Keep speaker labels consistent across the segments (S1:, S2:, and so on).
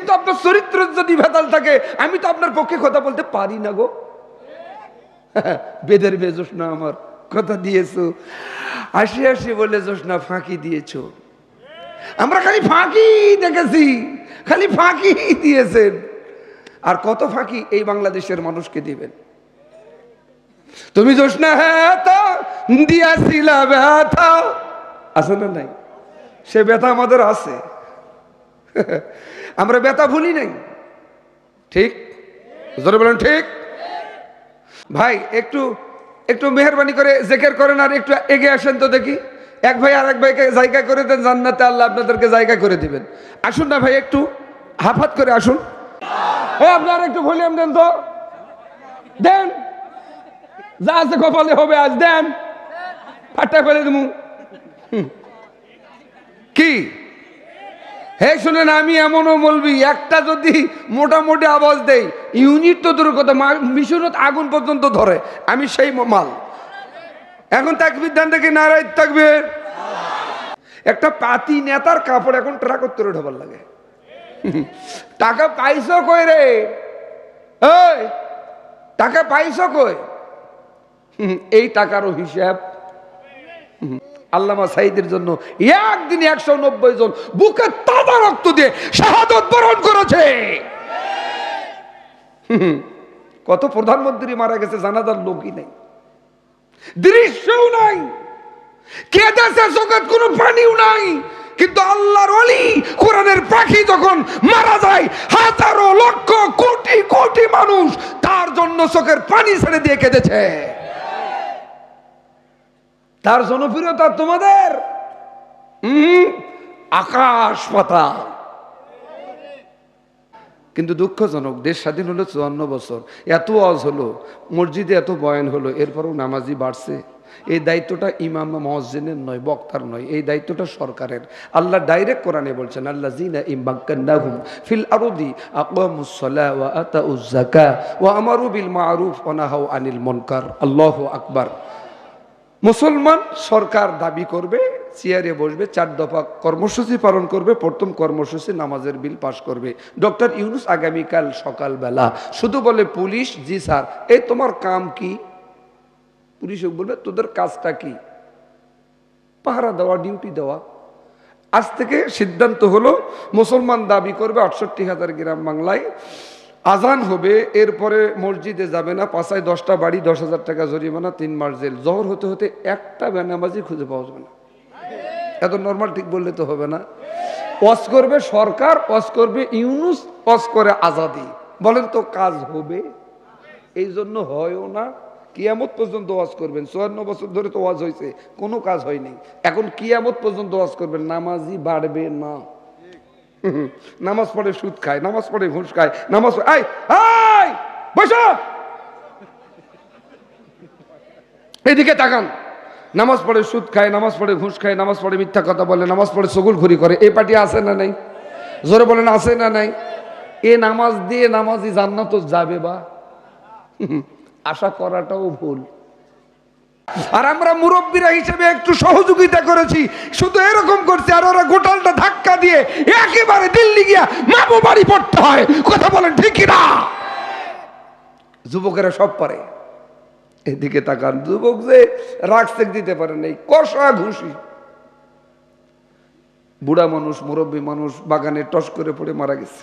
S1: কিন্তু আপনার চরিত্র যদি ভেতাল থাকে, আমি তো আপনার পক্ষে কথা বলতে পারি না গো। বেদের বেজোসনা আমার কথা দিয়েছো, হাসি হাসি বলে জোসনা ফাঁকি দিয়েছো। আমরা খালি ফাঁকি দেখেছি, খালি ফাঁকি দিয়েছেন। আর কত ফাঁকি এই বাংলাদেশের মানুষকে দিবেন? তুমি জোসনা হ্যাঁ তো দিয়াছিলা ব্যথা, আছে না নাই? সে ব্যথা আমাদের আছে, আমরা ব্যথা ভুলি নাই। ঠিক জোরে বলেন ঠিক। ভাই একটু একটু মেহরবানি করে জিকির করেন, আর একটু এগিয়ে আসেন তো দেখি। এক ভাই আর এক ভাইকে জায়গা করে দেন জান্নাতে, আল্লাহ আপনাদেরকে জায়গা করে দিবেন। আসুন না ভাই, একটু হাফাত করে আসুন। আপনার একটু ভলিউম দেন তো, দেন, যা আছে কপালে হবে আজ, দেন, ফাটা ফেলে দেবো। কি হে শুনেন, আমি এমনও বলবি, একটা যদি মোটামুটি আওয়াজ দেই, ইউনিট তো দূরের কথা, মিশনত আগুন পর্যন্ত ধরে, আমি সেই মাল। এখন তাকবীর দেন দেখি, নারায় তাকবীর। একটা পাতি নেতার কাপড় এখন ট্রাক উত্তরে ঢোবার লাগে। টাকা পাইছো কই রে? এই টাকা পাইছো কই? এই টাকারও হিসাব আল্লামা সাঈদের জন্য একদিন 190 জন বুকে তাজা রক্ত দিয়ে শাহাদাত বরণ করেছে। কত প্রধানমন্ত্রী মারা গেছে, জানাজার লোকই নাই, দৃশ্যও নাই, কেঁদেছে জগৎ, কোনো পানিও নাই। কিন্তু আল্লাহর ওলি, কোরআনের পাখি যখন মারা যায়, হাজারো লক্ষ কোটি কোটি মানুষ তার জন্য চোখের পানি ছেড়ে দিয়ে কেঁদেছে। তার জনপ্রিয়তা তোমাদের আকাশ পাতাল। কিন্তু দুঃখজনক, দেশ স্বাধীন হলো 54 বছর, এত ওয়াজ হলো, মসজিদে এত বয়ান হলো, এরপরও নামাজি বাড়ছে। এই দায়িত্বটা ইমাম মুয়াজ্জিনের নয়, বক্তার নয়, এই দায়িত্বটা সরকারের। আল্লাহ ডাইরেক্ট কোরআনে বলছেন, আল্লাযীনা ইমাক্কানাহুম ফিল আরদি আকামুস সালাহ ওয়া আতাউজ যাকাহ ওয়া আমারু বিল মা'রুফ ওয়া নাহাউ আনিল মুনকার। আল্লাহু আকবার। মুসলমান সরকার দাবি করবে, চেয়ারে বসবে, 4 দফা কর্মসূচি পালন করবে, প্রথম কর্মসূচি নামাজের বিল পাশ করবে। ডক্টর ইউনূস আগামীকাল সকালবেলা শুধু বলে, পুলিশ জি স্যার, এই তোমার কাম কি? পুলিশ বলবে, তোদের কাজটা কি? পাহারা দেওয়া, ডিউটি দেওয়া। আজ থেকে সিদ্ধান্ত হলো, মুসলমান দাবি করবে 68,000 গ্রাম বাংলায়, আজান হবে, এরপরে মসজিদে যাবে না, পাশায় 10টা বাড়ি, 10,000 টাকা জরিমানা, 3 মাস জেল। জহর হতে হতে একটা বেনামাজি খুঁজে পাওয়া যাবে না। এত নর্মাল ঠিক বললে তো হবে না। ওয়াজ করবে সরকার, ওয়াজ করবে ইউনূস, ওয়াজ করে আজাদি। বলেন তো কাজ হবে? এই জন্য হয়ও না। কিয়ামত পর্যন্ত ওয়াজ করবেন, 54 বছর ধরে তো ওয়াজ হয়েছে, কোনো কাজ হয়নি। এখন কিয়ামত পর্যন্ত ওয়াজ করবেন, নামাজি বাড়বে না। নামাজ পড়ে সুদ খায়, নামাজ পড়ে ঘুষ খায়, নামাজ বসো, এদিকে তাকান। নামাজ পড়ে সুদ খায়, নামাজ পড়ে ঘুষ খায়, নামাজ পড়ে মিথ্যা কথা বলে, নামাজ পড়ে চগলখড়ি করে, এই পার্টি আছে না নাই? জোরে বলেন আছে না নাই? এ নামাজ দিয়ে নামাজি জান্নাত যাবে বা? আশা করাটাও ভুল। আর আমরা মুরব্বীরা হিসেবে একটু সহযোগিতা করেছি, শুধু এরকম করছি, আর ওরা গোটালটা ধাক্কা দিয়ে একেবারে দিল্লি গিয়া মামু বাড়ি পড়তে হয়। কথা বলেন ঠিক কিনা? যুবকেরা সব পারে। এদিকে তাকান, যুবক যে রাগ চেক দিতে পারে নাই, কষা ঘুষি। বুড়া মানুষ, মুরব্বী মানুষ বাগানে টস করে পড়ে মারা গেছে।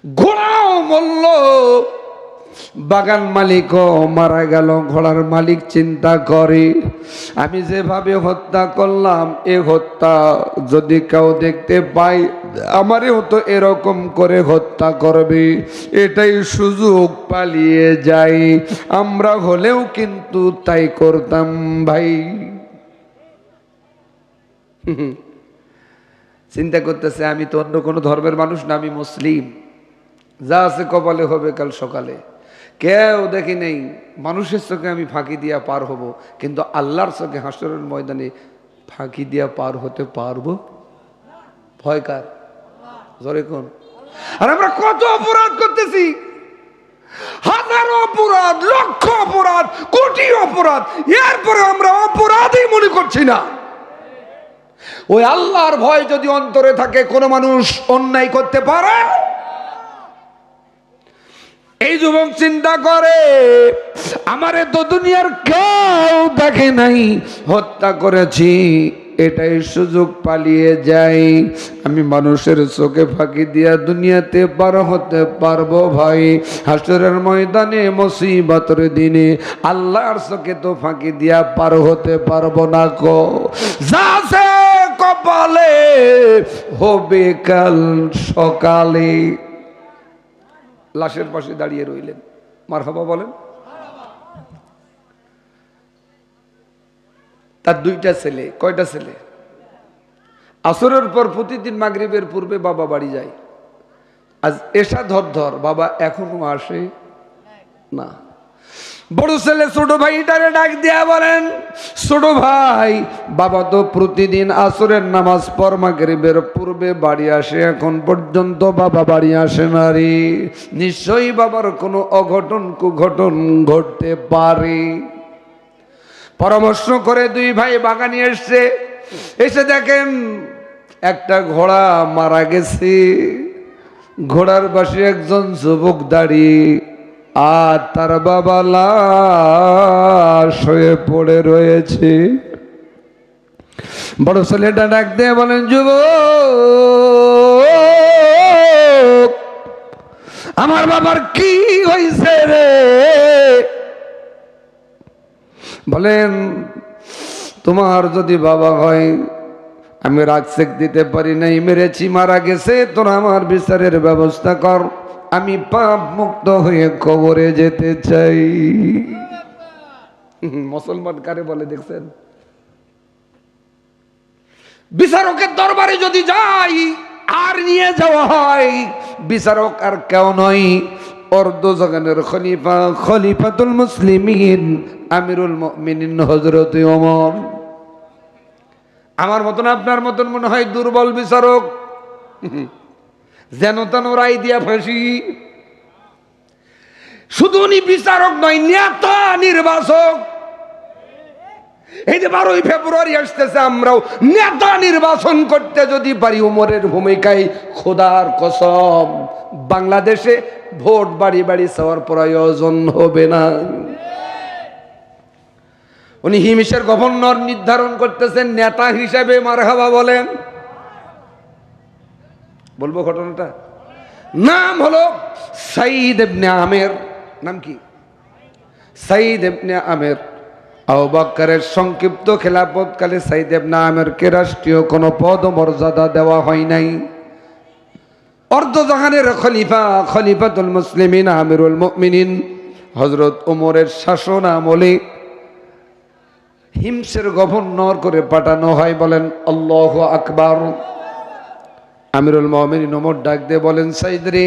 S1: ঘোড়াও মরল, বাগান মালিকও মারা গেল। ঘোড়ার মালিক চিন্তা করে, আমি যেভাবে হত্যা করলাম, এ হত্যা যদি কেউ দেখতে পাই, আমারই হতো এরকম করে হত্যা করবে। এটাই সুযোগ, পালিয়ে যাই। আমরা হলেও কিন্তু তাই করতাম ভাই। চিন্তা করতেছে, আমি তো অন্য কোনো ধর্মের মানুষ না, আমি মুসলিম, যা আছে কপালে হবে কাল সকালে। কেউ দেখি নেই, মানুষের চোখে আমি ফাঁকি দিয়া পার হব, কিন্তু আল্লাহর চোখে হাসরের ময়দানে ফাঁকি দিয়া পার হতে পারবো? ভয় কার? জোরে কোন? আর আমরা কত অপরাধ করতেছি, হাজারো অপরাধ, লক্ষ অপরাধ, কোটি অপরাধ, এরপরে আমরা অপরাধই মনে করছি না। ওই আল্লাহর ভয় যদি অন্তরে থাকে, কোনো মানুষ অন্যায় করতে পারে? এই যুবক চিন্তা করে, আমারে তো দুনিয়ার কেউ দেখে নাই, হত্যা করেছি, এটাই সুযোগ, পালিয়ে যাই, আমি মানুষের চোখে ফাঁকি দিয়া দুনিয়াতে পার হতে পারবো ভাই। হাসরের ময়দানে মুসিবতের দিনে আল্লাহর চোখে তো ফাঁকি দিয়া পার হতে পারবো না গো। যাচ্ছে কপালে হবে কাল সকালে। লাশের পাশে দাঁড়িয়ে রইলেন, মারহাবা বলেন। তার দুইটা ছেলে। কয়টা ছেলে? আসরের পর প্রতিদিন মাগরিবের পূর্বে বাবা বাড়ি যায়। আজ এসা ধর বাবা এখনো আসে না। বড় ছেলে ছোট ভাইটারে ডাক দিয়া বলেন, ছোট ভাই, বাবা তো প্রতিদিন আসরের নামাজ পর মাগরিবের পূর্বে বাড়ি আসে, এখন পর্যন্ত বাবা বাড়ি আসে না রে, নিশ্চয়ই বাবার কোনো অঘটন কুঘটন ঘটতে পারে। পরামর্শ করে দুই ভাই বাগানে এসছে, এসে দেখেন একটা ঘোড়া মারা গেছে, ঘোড়ার পাশে একজন যুবক দাঁড়িয়ে, আর তার বাবা লাশ হয়ে পড়ে রয়েছে। বড় ছেলেটা ডাক দিয়ে বলেন, যুবক, আমার বাবার কি হয়েছে রে? বলেন, তোমার যদি বাবা হয়, আমি রাগসেক দিতে পারি নাই, মেরেছি, মারা গেছে, তোরা আমার বিচারের ব্যবস্থা কর, আমি পাপ মুক্ত হয়ে কবরে যেতে চাই। মুসলমান কারে বলে দেখছেন? বিচারকের দরবারে যদি যাই আর নিয়ে যাওয়া হয়, বিচারক আর কেউ নয়, অর্ধ জগনের খলিফা, খলিফাতুল মুসলিমিন, আমিরুল মুমিনিন হযরত ওমর। আমার মতন আপনার মতন মনে হয় দুর্বল বিচারক, যেন তেন রায় দিয়া ফাঁসি। শুধু উনি বিচারক নয়, নেতা নির্বাচক। এই যে 12ই ফেব্রুয়ারি আসতেছে, আমরাও নেতা নির্বাচন করতে যদি পারি ওমরের ভূমিকায়, খোদার কসম বাংলাদেশে ভোট বাড়ি বাড়ি চাওয়ার প্রয়োজন হবে না। উনি হিমিশের গভর্নর নির্ধারণ করতেছেন নেতা হিসেবে, মারহাবা বলেন। বলবো ঘটনাটা? নাম হলো সাইদ ইবনে আমের। নাম কি? সাইদ ইবনে আমের। আবু বকরের সংক্ষিপ্ত খেলাফতকালে সাইদ ইবনে আমেরকে রাষ্ট্রীয় কোনো পদ মর্যাদা দেওয়া হয় নাই। অর্ধজাহানের খলিফা, খলিফাতুল মুসলিমিন, আমিরুল মুমিনিন হযরত ওমরের শাসন আমলে হিমসের গভর্নর করে পাঠানো হয়। বলেন আল্লাহু আকবার। আমিরুল মুমিনিন ওমর ডাক দিয়ে বলেন, সাইদ রে,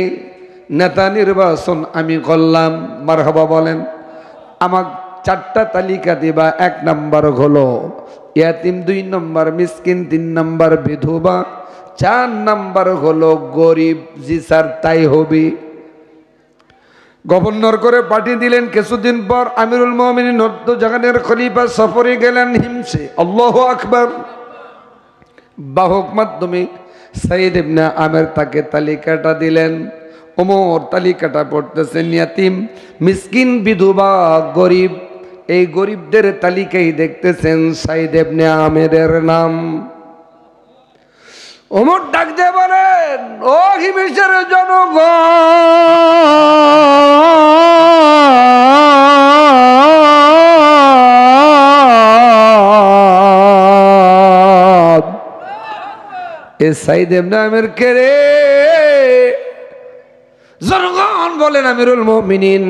S1: নেতা নির্বাচন আমি করলাম, মারহাবা বলেন। আমাক 4টা তালিকা দিবা। 1 নাম্বার হলো ইয়াতিম, 2 নাম্বার মিসকিন, 3 নাম্বার বিধবা, 4 নাম্বার হলো গরিব। জি স্যার, তাই হবে। গভর্নর করে পাঠিয়ে দিলেন। কিছুদিন পর আমিরুল মুমিনিন জাহানের খলিফা সফরে গেলেন হিমসে। আল্লাহু আকবার। বাহক মাধ্যমে সাইদ ইবনে আমের তাকে তালিকাটা দিলেন। ওমর তালিকাটা পড়তেছেন, ইয়াতিম, মিসকিন, বিধবা, গরিব। এই গরিবদের তালিকায় দেখতেছেন সাইদ ইবনে আমেরের নাম। ওমর ডাক দিয়ে বলেন, ও হিমসের জনগণ, এ সাইদ ইবনে আমের কে রে? জনগণ বলেন, আমিরুল মুমিনিন,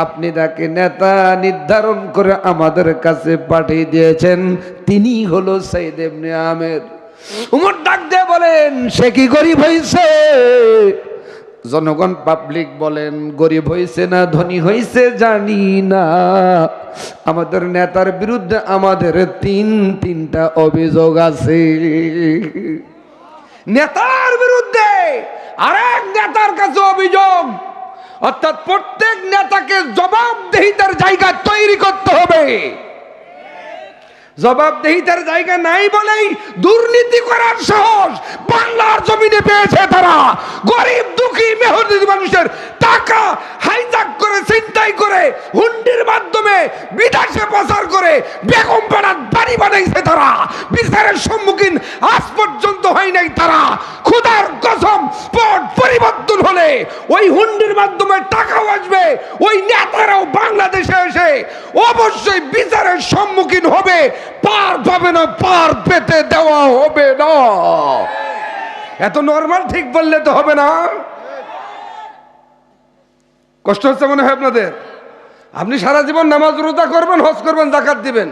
S1: আপনি তাকে নেতা নির্ধারণ করে আমাদের কাছে পাঠিয়ে দিয়েছেন, তিনি হলো সাইদ ইবনে আমের। উমর ডাক দিয়ে বলেন, সে কি গরিব হয়েছে? জনগণ, পাবলিক বলেন, গরিব হয়েছে না ধনী হয়েছে জানি না, আমাদের নেতার বিরুদ্ধে আমাদের তিনটা অভিযোগ আছে। নেতার বিরুদ্ধে আরেক নেতার কাছে অভিযোগ, অর্থাৎ প্রত্যেক নেতাকে জবাবদিহিতার জায়গা তৈরি করতে হবে। জবাবদেহিতার জায়গা নাই বলেই দুর্নীতি করার সাহস বাংলার জমিনে পেয়েছে তারা। গরিব দুঃখী মেহনতি মানুষের টাকা হাইজ্যাক করে, ছিনতাই করে, হুন্ডির মাধ্যমে বিদেশে পাচার করে বেগম পাড়ার বাড়ি বানাইছে তারা। বিচারের সম্মুখীন আজ পর্যন্ত হয় নাই তারা। খোদার কসম, পট পরিবর্তন হলে ওই হুন্ডির মাধ্যমে টাকাও আসবে, ওই নেতারাও বাংলাদেশে এসে অবশ্যই বিচারের সম্মুখীন হবে। পার পাবে না, পার পেতে দেওয়া হবে না। এত নরমাল ঠিক বললে তো হবে না। কষ্ট হচ্ছে মনে হয় আপনাদের? আপনি সারা জীবন নামাজ রোজা করবেন, হজ করবেন, যাকাত দিবেন,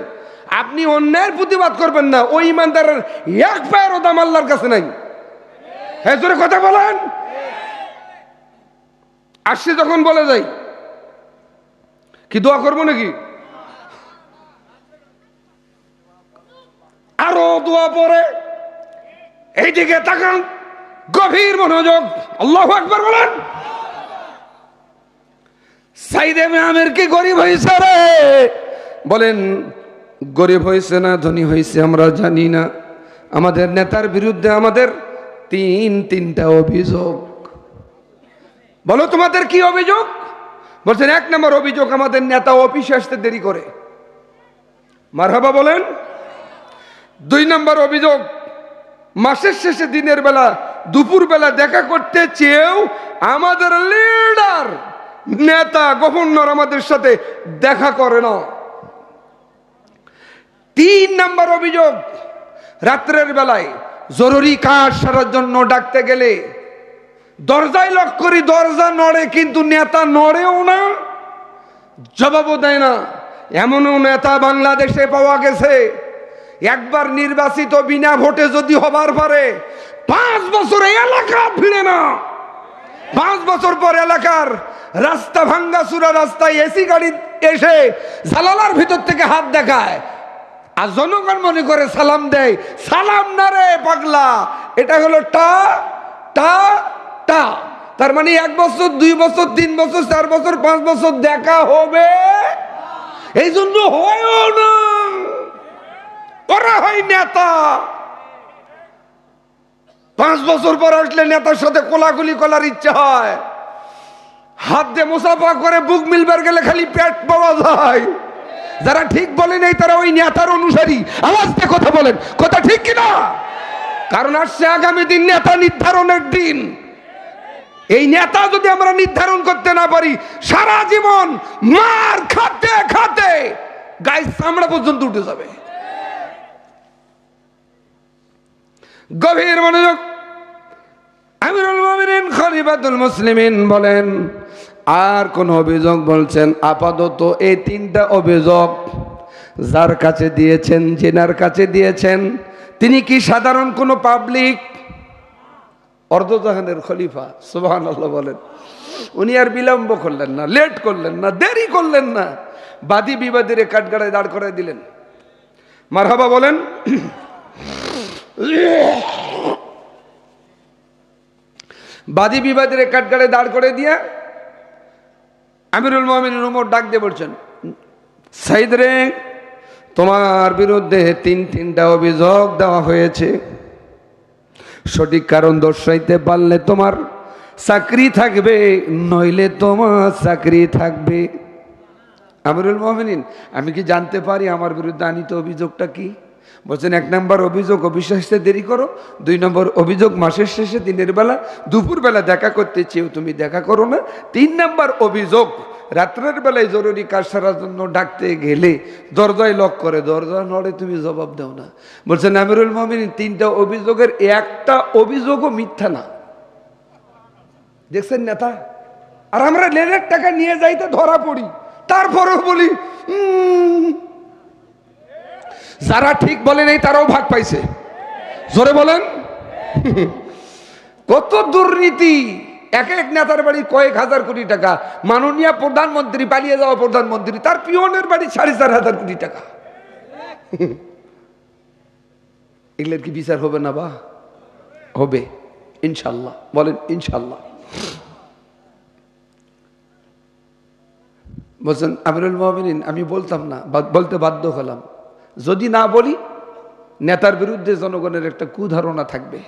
S1: আপনি অন্যায়ের প্রতিবাদ করবেন না, ওই ইমানদারের এক পায়েরও দাম আল্লাহর কাছে নাই। হ্যাঁ, জোরে কথা বলেন। আসছি যখন বলে যাই, কি দোয়া করবো নাকি? আরো দোয়া পরে এইদিকে তাকান, গভীর মনোযোগ, আল্লাহু আকবার বলেন। সাইদে আমের কি গরিব হয়েছে রে? বলেন, গরিব হয়েছে না ধনী হয়েছে আমরা জানি না। আমাদের নেতার বিরুদ্ধে আমাদের তিনটা অভিযোগ। বলো তোমাদের কি অভিযোগ? বলছেন, এক নম্বর অভিযোগ, আমাদের নেতা অফিসে আসতে দেরি করে। মারহাবা বলেন। দুই নম্বর অভিযোগ, মাসের শেষে দিনের বেলা দুপুর বেলা দেখা করতে চেয়েও আমাদের লিডার নেতা গভর্নর আমাদের সাথে দেখা করে না। তিন নম্বর অভিযোগ, রাত্রের বেলায় জরুরি কাজ সারার জন্য ডাকতে গেলে দরজায় লক করি, দরজা নড়ে কিন্তু নেতা নড়েও না, জবাবও দেয় না। এমনও নেতা বাংলাদেশে পাওয়া গেছে, একবার নির্বাচিত বিনা ভোটে যদি হবার পারে 5 বছরে এলাকা ভিড়ে না। 5 বছর পর এলাকার রাস্তা ভাঙ্গা চূড়া রাস্তায় এসি গাড়ি এসে জানালার ভিতর থেকে হাত দেখায়, আর জনগণ মনে করে সালাম দেয়। সালাম না রে পাগলা, এটা হলো টা টা টা। তার মানে 1 বছর, 2 বছর, 3 বছর, 4 বছর, 5 বছর দেখা হবে, এই জন্য হয়ও না। ওরা হয় নেতা। 5 বছর পর আসলে নেতার সাথে কোলাকুলি করার ইচ্ছা হয়, হাত দিয়ে মুসাফা করে বুক মিলবার গেলে খালি পেট পাওয়া যায়। যারা ঠিক বলে নেই তারা ওই নেতার অনুসারী। আওয়াজ দিয়ে কথা বলেন, কথা ঠিক কিনা? কারণ আসছে আগামী দিন নেতা নির্ধারণের দিন। এই নেতা যদি আমরা নির্ধারণ করতে না পারি, সারা জীবন মার খাতে খাতে গায়ের চামড়া পর্যন্ত উঠে যাবে। গভীর মনোযোগ। আমিরুল মুমিনিন খলিফাতুল মুসলিমিন বলেন, আর কোন অভিযোগ? বলছেন, আপাতত এই 3টা অভিযোগ। যার কাছে দিয়েছেন, জেনার কাছে দিয়েছেন, তিনি কি সাধারণ কোন পাবলিক? অর্ধজাহানের খলিফা, সুবহানাল্লাহ বলেন। উনি আর বিলম্ব করলেন না, লেট করলেন না, দেরি করলেন না, বাদী বিবাদীর কাঠগড়ায় দাঁড় করে দিলেন। মারহাবা বলেন। বাদী বিবাদের কাঠগড়ায় দাঁড় করে দিয়ে আমিরুল মুমিনিন উমর ডাক দিয়ে বলছেন, সাইদ রে, তোমার বিরুদ্ধে 3টা অভিযোগ দেওয়া হয়েছে। সঠিক কারণ দর্শাইতে পারলে তোমার চাকরি থাকবে, নইলে তোমার চাকরি থাকবে। আমিরুল মুমিনিন, আমি কি জানতে পারি আমার বিরুদ্ধে আনিত অভিযোগটা কি? বলছেন, 1 নম্বর অভিযোগ, অফিসে আসতে দেরি করো। 2 নম্বর অভিযোগ, মাসের শেষে দিনের বেলা দুপুর বেলা দেখা করতে চেয়েও তুমি দেখা করো না। 3 নম্বর অভিযোগ, রাত্রের বেলায় জরুরি কাজ সারার জন্য ডাকতে গেলে দরজায় লক করে, দরজা নড়ে, তুমি জবাব দাও না। বলছেন আমিরুল মুমিনিন, 3টা অভিযোগের একটা অভিযোগও মিথ্যা না। দেখছেন নেতা? আর আমরা লেনের টাকা নিয়ে যাইতে ধরা পড়ি, তারপরেও বলি যারা ঠিক বলে নেই তারাও ভাগ পাইছে। জোরে বলেন। কত দুর্নীতি! এক নেতার বাড়ি কয়েক হাজার কোটি টাকা। মাননীয় প্রধানমন্ত্রী, পালিয়ে যাওয়া প্রধানমন্ত্রী, তার পিয়নের বাড়ি 4,500 কোটি টাকা। এগুলোর কি বিচার হবে না? বা হবে ইনশাল্লাহ। বলেন ইনশাল্লাহ। বলছেন আমিরুল মুমিনিন, আমি বলতাম না, বলতে বাধ্য হলাম। যদি না বলি নেতার বিরুদ্ধে জনগণের একটা কুধারণা থাকবে।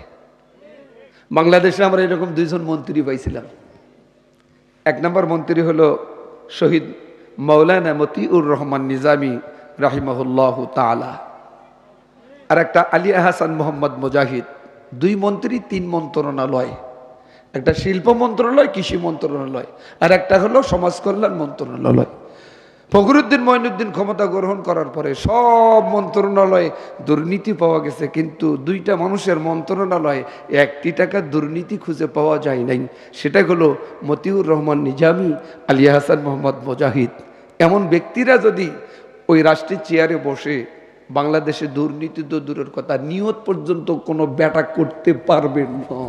S1: বাংলাদেশে আমরা এরকম দুইজন মন্ত্রী পাইছিলাম। এক নম্বর মন্ত্রী হলো শহীদ মাওলানা মতিউর রহমান নিজামী রাহিমাহুল্লাহু তাআলা, আর একটা আলী আহসান মোহাম্মদ মুজাহিদ। দুই মন্ত্রী, তিন মন্ত্রণালয়, একটা শিল্প মন্ত্রণালয়, কৃষি মন্ত্রণালয়, আর একটা হলো সমাজ কল্যাণ মন্ত্রণালয়। ফখরুদ্দিন মঈনুদ্দিন ক্ষমতা গ্রহণ করার পরে সব মন্ত্রণালয়ে দুর্নীতি পাওয়া গেছে, কিন্তু দুইটা মানুষের মন্ত্রণালয়ে 1 টাকা দুর্নীতি খুঁজে পাওয়া যায় নাই। সেটা হলো মতিউর রহমান নিজামী, আলী আহসান মোহাম্মদ মুজাহিদ। এমন ব্যক্তিরা যদি ওই রাষ্ট্রের চেয়ারে বসে, বাংলাদেশে দুর্নীতি তো দূরের কথা, নিয়ত পর্যন্ত কোনো ব্যাটা করতে পারবেন না।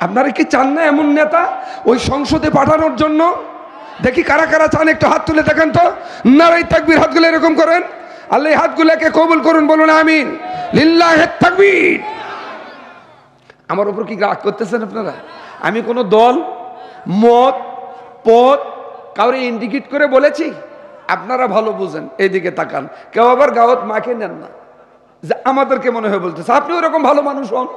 S1: আপনারা কি চান না এমন নেতা ওই সংসদে পাঠানোর জন্য? দেখি কারা কারা চান, একটু হাত তুলে দেখেন তো। নারায়ে তাকবীর, হাতগুলো এরকম করেন। আল্লাহ হাতগুলোকে কবুল করুন, বলুন আমিন। লিল্লাহি তাকবীর। আমার উপর কি রাগ করতেছেন আপনারা? আমি কোনো দল, মত, পদ কাউরে ইন্ডিকেট করে বলেছি? আপনারা ভালো বুঝেন, এইদিকে তাকান। কেউ আবার গাওয়াত মাকে নেন না যে আমাদেরকে মনে হয় বলতেছে। আপনি ওরকম ভালো মানুষ হন,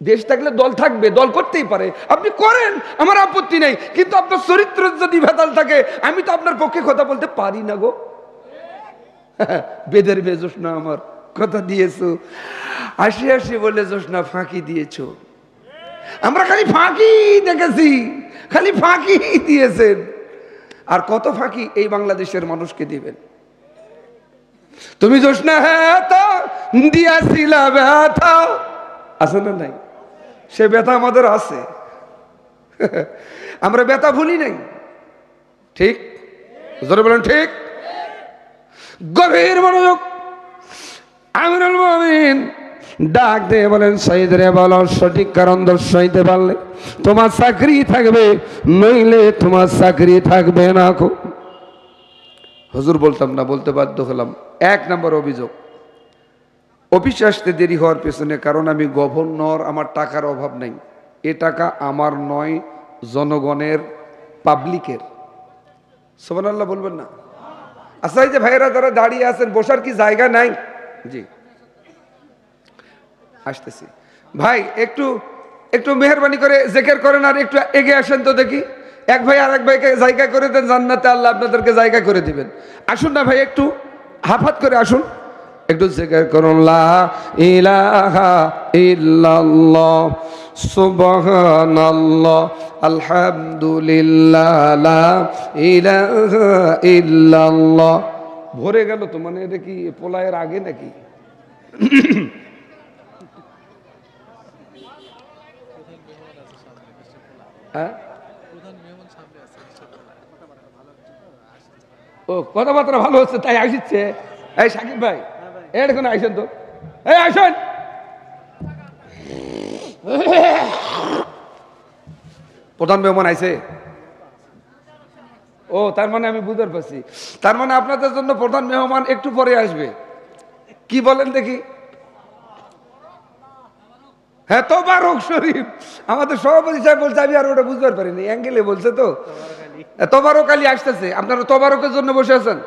S1: দেশ থাকলে দল থাকবে, দল করতেই পারে, আপনি করেন, আমার আপত্তি নেই। কিন্তু আপনার চরিত্র যদি ভেদাল থাকে, আমি তো আপনার পক্ষে কথা বলতে পারি না গো। বেদের বেজোসনা আমার কথা দিয়েছো, আসি আসি বলে জোসনা ফাঁকি দিয়েছো। আমরা খালি ফাঁকি দেখেছি, খালি ফাঁকি দিয়েছেন। আর কত ফাঁকি এই বাংলাদেশের মানুষকে দিবেন? তুমি জোসনা হ্যাঁ তো দিয়াছিলা ব্যথা, আছে না নাই? সে ব্যথা আমাদের আছে, আমরা ব্যথা ভুলি নাই। ঠিক জোরে বলেন ঠিক। গভীর মনোযোগ। আমিরুল মুমিনিন ডাক দিয়ে বলেন, শহীদ রে বলো, সঠিক কারণ দর্শাইতে পারলে তোমার চাকরি থাকবে, নইলে তোমার চাকরি থাকবে না। হুজুর বলতাম না, বলতে বাধ্য হলাম। 1 নম্বর অভিযোগ, অফিসে আসতে দেরি হওয়ার পেছনে কারণ আমি গভর্নর, আমার টাকার অভাব নেই। এ টাকা আমার নয়, জনগণের, পাবলিকের। সুবহানাল্লাহ বলবেন না? আচ্ছা, এই যে ভাইয়েরা যারা দাঁড়িয়ে আছেন, বসার কি জায়গা নাই? জি আসতেছি। ভাই একটু একটু মেহরবানি করে জিকির করেন, আর একটু এগিয়ে আসেন তো দেখি। এক ভাই আর এক ভাইকে জায়গা করে দেন, জান্নাতে আল্লাহ আপনাদেরকে জায়গা করে দিবেন। আসুন না ভাই, একটু হাফাত করে আসুন, একটু জিকির করুন। লা ইলাহা ইল্লাল্লাহ সুবহানাল্লাহ আলহামদুলিল্লাহ লা ইলাহা ইল্লাল্লাহ। ভরে গেল তো, মানে এটা কি পোলায়ের আগে নাকি? হ্যাঁ, ও কথাবার্তা ভালো হচ্ছে তাই আসছে। এই সাকিব ভাই, এখন আইসেন তো, এই আসেন। প্রধান মেহমান আইছে। ও তার মানে আমি বুঝতে পারছি, তার মানে আপনাদের জন্য প্রধান মেহমান একটু পরে আসবে। কি বলেন দেখি? হ্যাঁ, তোবারক শরীফ। আমাদের সভাপতি সাহেব বলছে, আমি আর ওটা বুঝতে পারিনি, অ্যাঙ্গেলে বলছে তো। তোবারক আলী আসতেছে, আপনারা তোবারকের জন্য বসে আছেন?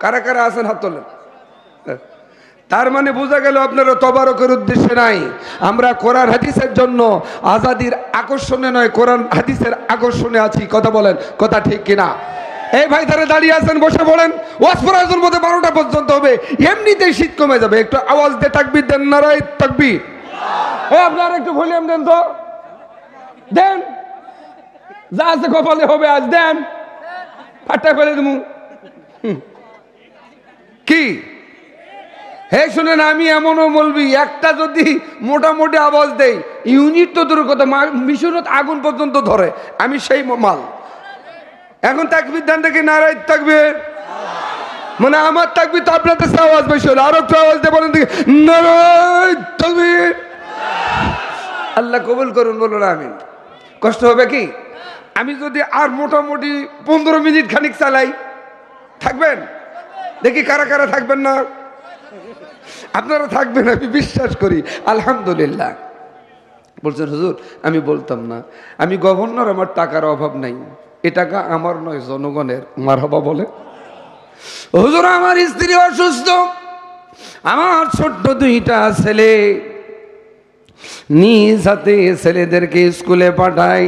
S1: কারা কারা আছেন হাত তোলেন। তার মানে বোঝা গেল আপনারা তোবারকের উদ্দেশ্যে নাই। আমরা কোরআন হাদিসের জন্য, আজাদির আকর্ষণে নয়, কোরআন হাদিসের আকর্ষণে আছি। কথা বলেন, কথা ঠিক কিনা? এই ভাই তারা দাঁড়িয়ে আছেন, বসে পড়েন। ওয়াজ ফরাজুল মধ্যে 12টা পর্যন্ত হবে, এমনিতেই শীত কমে যাবে। একটু আওয়াজ দিয়ে তাকবীর দেন, নারায়ে তাকবীর। আপনারা একটু ভলিউম দেন তো, দেন, যা আছে কপালে হবে আজ, দেন, ফাটা ফেলে দেবো। কি হে শুনেন, আমি এমনও বলবি, একটা যদি মোটামুটি আওয়াজ দেই, ইউনিট তো দূরের কথা, মিশনত আগুন পর্যন্ত ধরে, আমি সেই মাল। এখন তাকবীর দেন দেখি, নারায়ে তাকবীর। মানে আমার তাকবীর তো আপনাদের আওয়াজ বেশি হলো, আরো একটু আওয়াজ দিয়ে বলেন দেখি, নারায়ে তাকবীর। আল্লাহ কবুল করুন, বলুন আমিন। কষ্ট হবে কি? আমি যদি আর মোটামুটি 15 মিনিট খানিক চালাই, থাকবেন? দেখি কারা কারা থাকবেন না। আপনারা থাকবেন, আমি বিশ্বাস করি। আলহামদুলিল্লাহ। বলছেন হুজুর আমি বলতাম না, আমি গভর্নর, আমার টাকার অভাব নাই। এ টাকা আমার নয়, জনগণের। মারহাবা বলে। হুজুর আমার স্ত্রী অসুস্থ, আমার ছোট্ট দুইটা ছেলে, নিজ হাতে ছেলেদেরকে স্কুলে পাঠাই,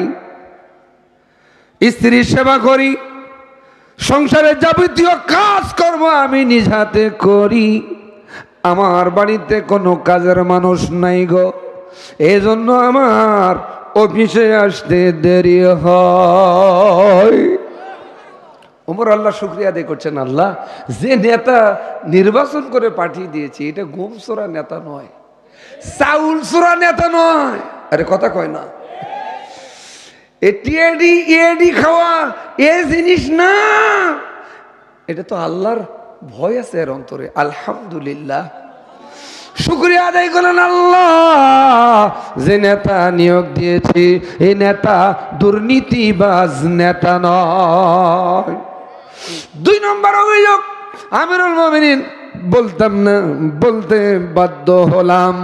S1: স্ত্রীর সেবা করি, সংসারের যাবতীয় কাজ কর্ম আমি নিজ হাতে করি, আমার বাড়িতে কোনো কাজের মানুষ নাই গো, এজন্য আমার অফিসে আসতে দেরি হয়। ওমর আল্লাহ শুকরিয়া আদায় করছেন, আল্লাহ যে নেতা নির্বাচন করে পাঠিয়ে দিয়েছি এটা গম চোরা নেতা নয়, চাউল চোরা নেতা নয়। আরে কথা কয় না, এটি খাওয়া এ জিনিস না, এটা তো আল্লাহর ভয় আছে এর অন্তরে। আলহামদুলিল্লাহ, শুকরিয়া আদায় করেন, আল্লাহ যে নেতা নিয়োগ দিয়েছি এই নেতা দুর্নীতিবাজ নেতা নয়। 2 নম্বর অভিযোগ, আমিরুল মুমিনিন বলতাম না, বলতে বাধ্য হলাম,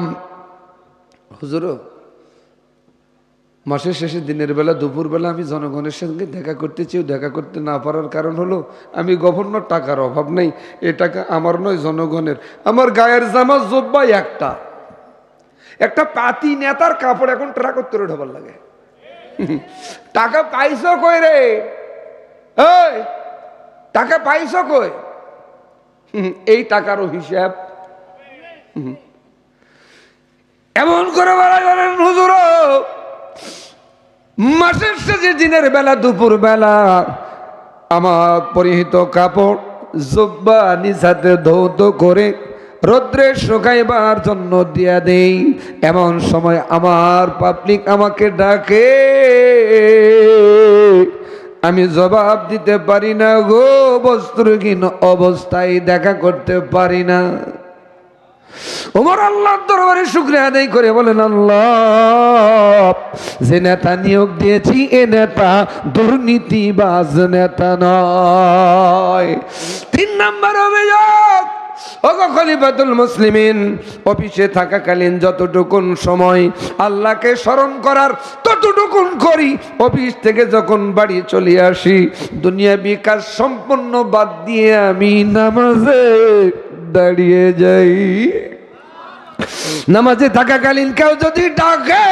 S1: হুজুর মাসের শেষে দিনের বেলা দুপুরবেলা আমি জনগণের সঙ্গে দেখা করতে চেয়েও দেখা করতে না পারার কারণ হলো আমি গভর্নর, টাকার অভাব নেই, এ টাকা আমার নয় জনগণের। আমার গায়ের জামা জোব্বা একটা পাতি নেতার কাপড় এখন ট্রাক উত্তরে ঢোবার লাগে। টাকা পাইছ কই রে, এই টাকা পাইছ কই? এই টাকারও হিসাব এমন করে বলেন হুজুর, মাসের শেষে দিনের বেলা দুপুর বেলা আমার পরিহিত কাপড় জুব্বা নিজ হাতে ধৌত করে রৌদ্রে শুকাইবার জন্য দিয়া দেই, এমন সময় আমার পাবলিক আমাকে ডাকে, আমি জবাব দিতে পারি না গো, বস্ত্রহীন অবস্থায় দেখা করতে পারি না। ওমর আল্লাহর দরবারে শুকরিয়া আদায় করে বলেন, আল্লাহ যে নেতা নিয়োগ দিয়েছি এ নেতা দুর্নীতিবাজ নেতা নয়। 3 নম্বর অভিযোগ, ওগো খলিফাতুল মুসলিমিন, অফিসে থাকাকালীন যতটুকুন সময় আল্লাহকে স্মরণ করার ততটুকুন করি, অফিস থেকে যখন বাড়ি চলে আসি দুনিয়াবি কাজ সম্পূর্ণ বাদ দিয়ে আমি নামাজে দাঁড়িয়ে যাই। নামাজে থাকাকালীন কেউ যদি ডাকে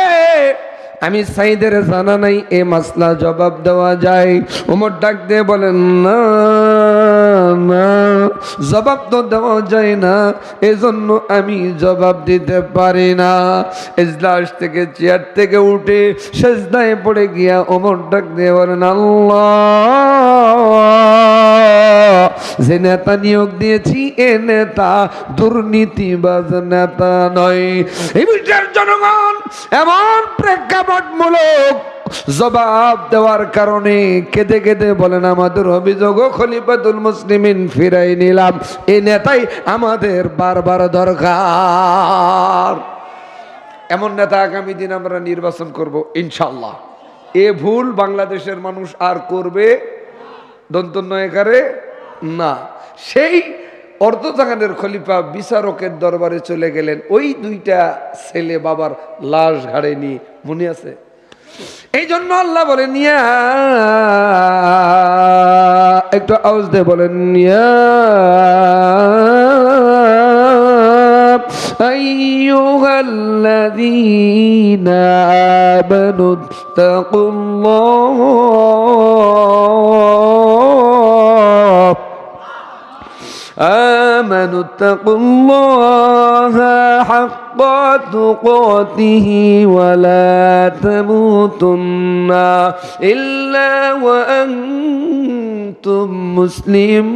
S1: আমি সাইদের জানা নাই এ মাসলা জবাব দেওয়া যায়, ওমর ডাক দিয়ে বলেন না না জবাব তো দেওয়া যায় না, এজন্য আমি জবাব দিতে পারি না। ইজলাস থেকে চেয়ার থেকে উঠে সেজদায় পড়ে গিয়া ওমর ডাক দিয়ে বলেন, আল্লাহ যে নেতা নিয়োগ দিয়েছি এ নেতা দুর্নীতিবাজ নেতা নয়। এই বিচার জনগণ এমন প্রেক্ষাপটমূলক জবাব দেওয়ার কারণে কেঁদে কেঁদে বলেন, আমাদের অভিযোগ খলিফাতুল মুসলিমিন ফিরাই নিলাম, এই নেতাই আমাদের বারবার দরকার। এমন নেতা আগামী দিন আমরা নির্বাচন করব ইনশাল্লাহ। এ ভুল বাংলাদেশের মানুষ আর করবে দন্তন্নয়কারে না। সেই অর্ধজাহানের খলিফা বিচারকের দরবারে চলে গেলেন, ওই 2টা ছেলে বাবার লাশ ঘাড়ে নিয়ে, মনে আছে? এই জন্য আল্লাহ বলেন, ইয়া একটু আওয়াজ দিয়ে বলেন, ইয়া আইয়ুহাল্লাযীনা আমানুত্তাকুল্লাহ آمنوا اتقوا الله حق تقاته ولا تموتن إلا وأنتم مسلمون।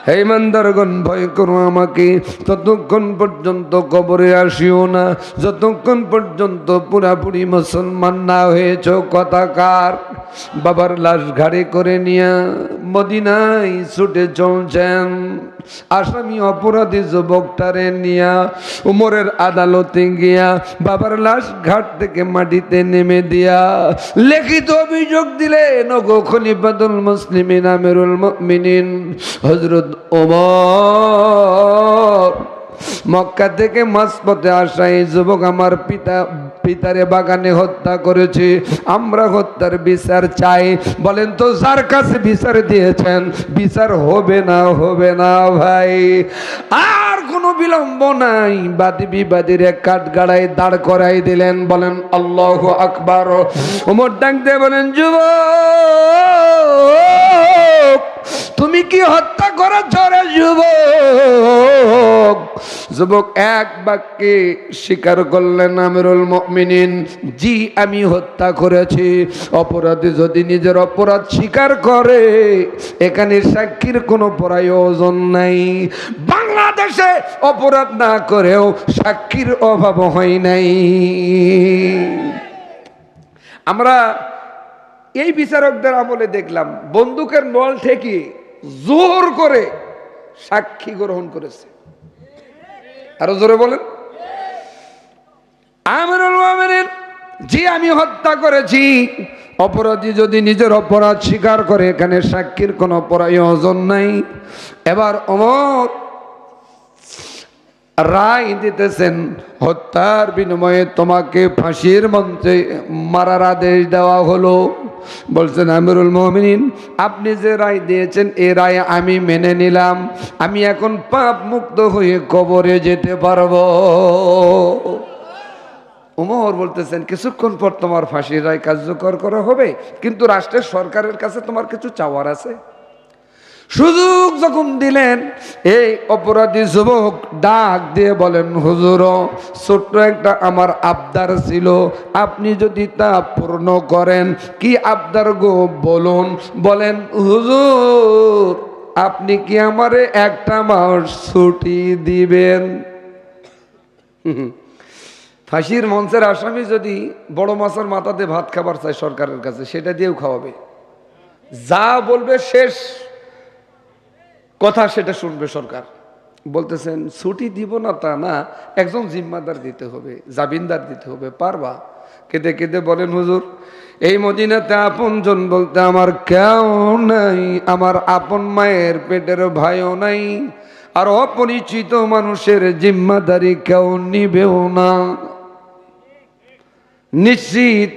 S1: হে ইমানদারগণ, ভয় করো আমাকে, ততক্ষণ পর্যন্ত কবরে আসিও না যতক্ষণ পর্যন্ত পুরাপুরি মুসলমান না হয়েছ। কথাকার বাবার লাশ ঘাড়ে করে নিয়ে মদিনায় ছুটে চলছেন। আসামি অপরাধী যুবকটারে নিয়া উমরের আদালতে গিয়া বাবার লাশ ঘাট থেকে মাটিতে নেমে দিয়া লিখিত অভিযোগ দিলেন, ওগো খলিফাতুল মুসলিমিন আমিরুল মুমিনিন হযরত ওমর, মক্কা থেকে মাঝপথে আসা এই যুবক আমার পিতারে বাগানে হত্যা করেছে, আমরা হত্যার বিচার চাই। বলেন তো যার কাছে বিচার দিয়েছেন বিচার হবে না হবে না ভাই? আর কোনো বিলম্ব নাই, বাদী বিবাদীর এক কাঠগাড়ায় দাঁড় করাই দিলেন। বলেন আল্লাহু আকবার। ওমর ডাক দিয়ে বলেন, যুবক তুমি কি হত্যা করেছ রে যুবক? যুবক এক বাক্যে স্বীকার করলেন, আমিরুল মুমিনিন, জি আমি হত্যা করেছি। অপরাধী যদি নিজের অপরাধ স্বীকার করে এখানে সাক্ষীর কোনো প্রয়োজন নাই। বাংলাদেশে অপরাধ না করেও সাক্ষীর অভাব হয় নাই। আমরা এই বিচারকদের আমলে দেখলাম বন্দুকের নল ঠেকিয়ে জোর করে সাক্ষী গ্রহণ করেছে। আরো জোরে বলেন। আমিরুল মুমিনিন, জি আমি হত্যা করেছি। অপরাধী যদি নিজের অপরাধ স্বীকার করে এখানে সাক্ষীর কোনো প্রয়োজন নাই। এবার ওমর রায় দিতেছেন, হত্যার বিনিময়ে তোমাকে ফাঁসির মঞ্চে মারার আদেশ দেওয়া হলো। বলছেন আমিরুল মুমিনিন, আপনি যে রায় দিয়েছেন এই রায় আমি মেনে নিলাম। আমি এখন পাপ মুক্ত হয়ে কবরে যেতে পারবো। ওমর বলতেছেন, কিছুক্ষণ পর তোমার ফাঁসির রায় কার্যকর করা হবে, কিন্তু রাষ্ট্রের সরকারের কাছে তোমার কিছু চাওয়ার আছে। সুযোগ যখন দিলেন, এই অপরাধী যুবক ডাক দিয়ে বলেন, হুজুর ছোট্ট একটা আমার আবদার ছিল, আপনি যদি তা পূর্ণ করেন। কি আবদার গো বলুন? বলেন, হুজুর আপনি কি আমারে একটা মাস ছুটি দিবেন? ফাঁসির মঞ্চের আসামি যদি বড় মাছের মাথাতে ভাত খাবার চায় সরকারের কাছে, সেটা দিয়েও খাওয়াবে। যা বলবে শেষ কথা সেটা শুনবে সরকার। বলতেছেন ছুটি দিব না তা না, একজন জিম্মাদার দিতে হবে, জামিনদার দিতে হবে। পারবা? কেঁদে কেঁদে বলেন, হুজুর এই মদিনাতে আপনজন বলতে আমার কেউ নাই, আমার আপন মায়ের পেটের ভাইও নাই, আর অপরিচিত মানুষের জিম্মাদারি কেউ নিবেও না। নিশ্চিত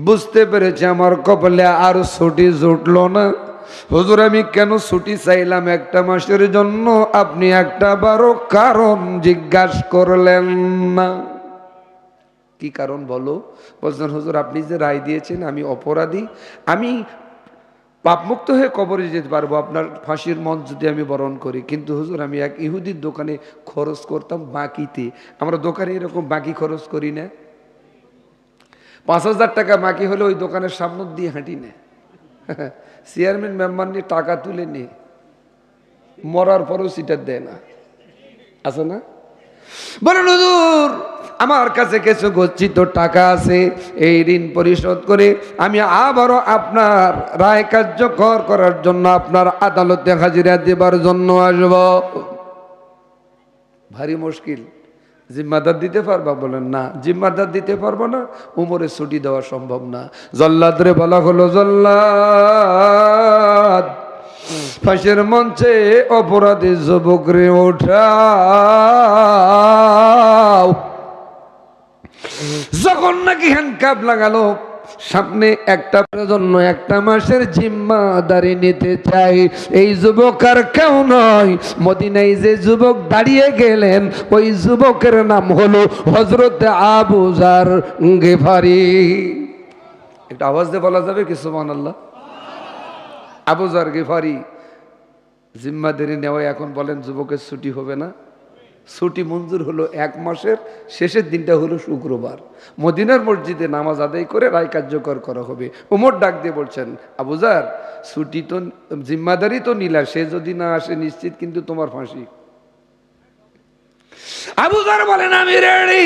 S1: বুঝতে পেরেছে আমার কপালে আর ছুটি জুটলো না। হুজুর আমি কেন ছুটি চাইলাম একটা মাসের জন্য, আপনি একটা বারো কারণ জিজ্ঞাসা করলেন না। কি কারণ বলো? বলছেন হুজুর আপনি যে রায় দিয়েছেন আমি অপরাধী, আমি পাপমুক্ত হয়ে কবরে যেতে পারবো আপনার ফাঁসির মঞ্চ যদি আমি বরণ করি। কিন্তু হুজুর আমি এক ইহুদির দোকানে খরচ করতাম বাকিতে। আমরা দোকানে এরকম বাকি খরচ করি না। 5,000 টাকা বাকি হলে ওই দোকানের সামনে দিয়ে হাঁটি না। চেয়ারম্যান মেম্বার নিয়ে টাকা তুলে নিয়ে মরার পরও সিটার দেয় না, আছে না? বলেন হুজুর আমার কাছে কিছু গচ্ছিত টাকা আছে, এই ঋণ পরিশোধ করে আমি আবারও আপনার রায় কার্যকর করার জন্য আপনার আদালতে হাজিরা দেবার জন্য আসব। ভারী মুশকিল। জিম্মাদার দিতে পারবা? বলেন না, জিম্মাদার দিতে পারবো না, উমরে ছুটি দেওয়া সম্ভব না। জল্লাদ রে বলা হলো, জল্লাদ ফাঁসির মঞ্চে অপরাধী যুবক রে ওঠাও। যখন নাকি হ্যান্ডকাপ লাগালো, সামনে একটা জন্য একটা মাসের জিম্মাদারি নিতে চাই। এই যুবক আর কেউ নয়, মদিনায় যে যুবক দাঁড়িয়ে গেলেন ওই যুবকের নাম হলো হযরত আবু যার গিফারি। একটা আওয়াজ দিয়ে বলা যাবে কি সুবহানাল্লাহ? আবু যার গিফারি জিম্মাদারি নেওয়া। এখন বলেন যুবকের ছুটি হবে না? ছুটি মঞ্জুর হলো 1 মাসের শেষের দিনটা হলো শুক্রবার। মদিনার মসজিদে নামাজ আদায় করে রায় কার্যকর করা হবে। ওমর ডাক দিয়ে বলছেন, আবু যার ছুটি তো জিম্মাদারি তো নিলা, সে যদি না আসে নিশ্চিত কিন্তু তোমার ফাঁসি। আবু যার বলেন আমি রেডি।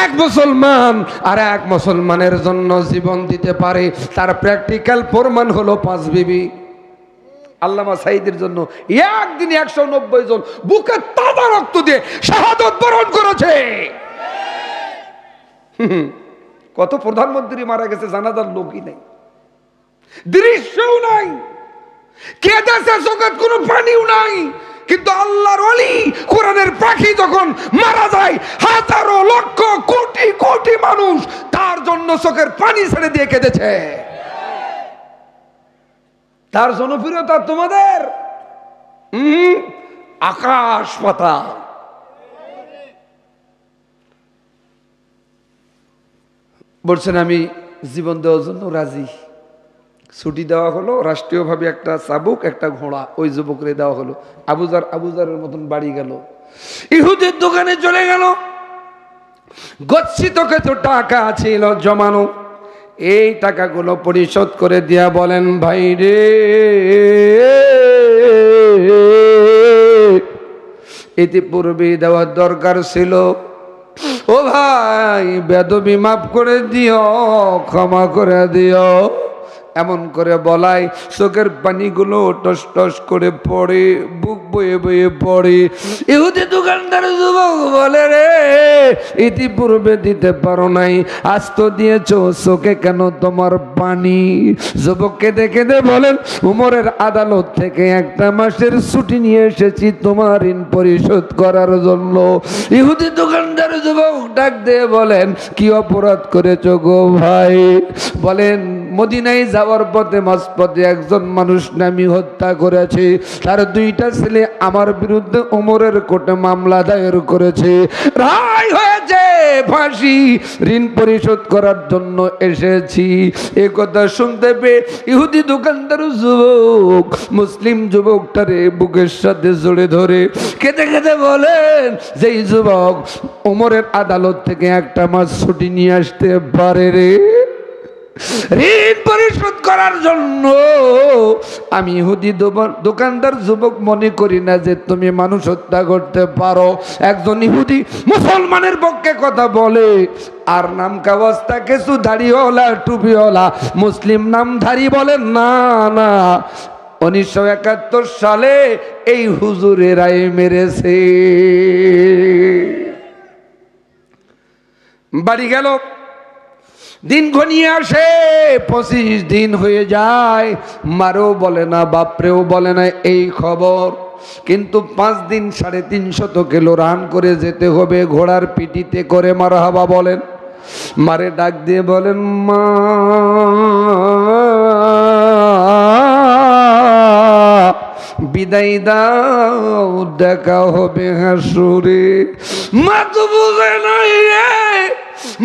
S1: এক মুসলমান আর এক মুসলমানের জন্য জীবন দিতে পারে, তার প্র্যাকটিক্যাল প্রমাণ হলো 5 বিবি। আল্লামা সাঈদীর জন্য একদিন 190 জন বুকে তাজা রক্ত দিয়ে শাহাদাত বরণ করেছে। কত প্রধানমন্ত্রী মারা গেছে, জানাজার লোকই নাই, দৃশ্যও নাই, কেঁদেছে চোখে কোনো পানিও নাই। কিন্তু আল্লাহর ওলি কোরআনের পাখি যখন মারা যায়, হাজারো লক্ষ কোটি কোটি মানুষ তার জন্য চোখের পানি ছেড়ে দিয়ে কেঁদেছে। তার জনপ্রিয়তা তোমাদের আকাশ পাতাল। বলছেন আমি জীবন দেওয়ার জন্য রাজি। ছুটি দেওয়া হলো রাষ্ট্রীয়ভাবে, একটা চাবুক একটা ঘোড়া ওই যুবকরে দেওয়া হলো। আবুজারের মতন বাড়ি গেল, ইহুদের দোকানে চলে গেল। গচ্ছিত কিছু টাকা ছিল জমানো, এই টাকাগুলো পরিশোধ করে দিয়া বলেন, ভাই রে ইতিপূর্বে দেওয়ার দরকার ছিল, ও ভাই বেদবি মাফ করে দিও, ক্ষমা করে দিও। এমন করে বলাই চোখের পানিগুলো টস টস করে পড়ে, বুক বয়ে বয়ে পড়ে। ইহুদি দোকানদার যুবক বলে, রে ইতিপূর্বে দিতে পারো নাই, আজ তো দিয়েছো, চোখে কেন তোমার পানি? যুবককে দেখে বলেন, উমরের আদালত থেকে একটা মাসের ছুটি নিয়ে এসেছি তোমার ঋণ পরিশোধ করার জন্য। ইহুদি দোকানদার যুবক ডাক দিয়ে বলেন, কি অপরাধ করেছো গো ভাই? বলেন, মদিনায় যাওয়ার পথে মাঝপথে একজন মানুষ নামি হত্যা করেছে, তার দুইটা ছেলে আমার বিরুদ্ধে ওমরের কোর্টে মামলা দায়ের করেছে, রায় হয়েছে ফাঁসি, ঋণ পরিশোধ করার জন্য এসেছি। এ কথা শুনতে পেয়ে ইহুদি দোকানদার যুবক মুসলিম যুবকটারে বুকের সাথে জড়ে ধরে কেঁদে কেঁদে বলেন, যেই যুবক ওমরের আদালত থেকে একটা মাস ছুটি নিয়ে আসতে পারে রে, ঋণ পরিশোধ করার জন্য, আমি ইহুদি দোকানদার যুবক মনে করি না যে তুমি মানুষ হত্যা করতে পারো। একজন ইহুদি মুসলমানের পক্ষে কথা বলে, আর নাম কাওয়াস্তা কিছু দাড়িওয়ালা টুপিওয়ালা মুসলিম নামধারী বলেন, না না 1971 সালে এই হুজুরেরাই মেরেছে। বাড়ি গেল, দিন ঘনিয়ে আসে, 25 দিন হয়ে যায়, মারও বলে না, বাপরেও বলে না এই খবর। কিন্তু 5 দিন 350 কিলো রান করে যেতে হবে ঘোড়ার পিঠিতে করে। মারহাবা বলেন। মারে ডাক দিয়ে বলেন, মা বিদায় দাও, দেখা হবে হাসুরে। মা তো বুঝে নাই রে,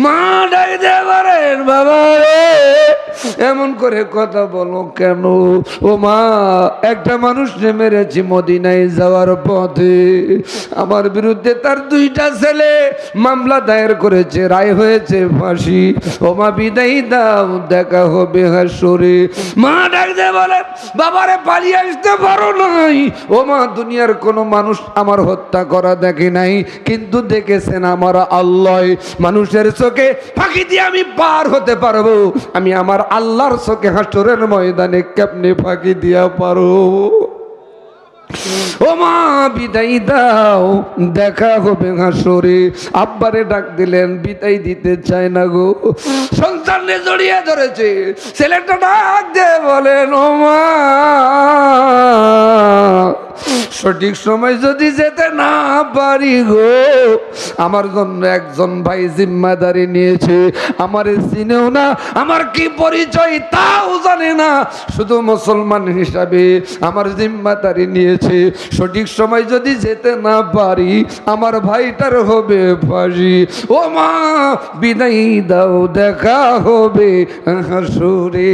S1: মা ডাক দিয়ে বলেন, বাবা রে এমন করে কথা বলো কেন? ও মা, একটা মানুষ মেরেছি মদিনায় যাওয়ার পথে, আমার বিরুদ্ধে তার 2টা ছেলে মামলা দায়ের করেছে, রায় হয়েছে ফাঁসি। ও মা বিদায় দাও, দেখা হবে হাসরে। মা ডাক দিয়ে বলেন, বাবারে পালিয়ে আসতে পারো নাই? ও মা, দুনিয়ার কোনো মানুষ আমার হত্যা করা দেখে নাই, কিন্তু দেখেছেন আমার আল্লাহ। মানুষের চোখে ফাঁকি দিয়ে আমি পার হতে পারবো, আমি আমার আল্লাহর চোখে হাসরের ময়দানে কেমনে ফাঁকি দিয়া পারো? ও মা বিদায় দাও, দেখা হবে হাসরে। আব্বারে ডাক দিলেন, বিদায় দিতে চায় না গো, সন্তানে জড়িয়ে ধরেছে। ছেলেটা ডাক দিয়ে বলেন, ও মা সঠিক সময় যদি যেতে না পারি গো, আমার জন্য একজন ভাই জিম্মাদারি নিয়েছে, আমার চিনেও না, আমার কি পরিচয় তাও জানে না, শুধু মুসলমান হিসাবে আমার জিম্মাদারি নিয়েছে। সঠিক সময় যদি যেতে না পারি আমার ভাইটার হবে ফাঁসি। ও মা বিদায় দাও, দেখা হবে হাসরে।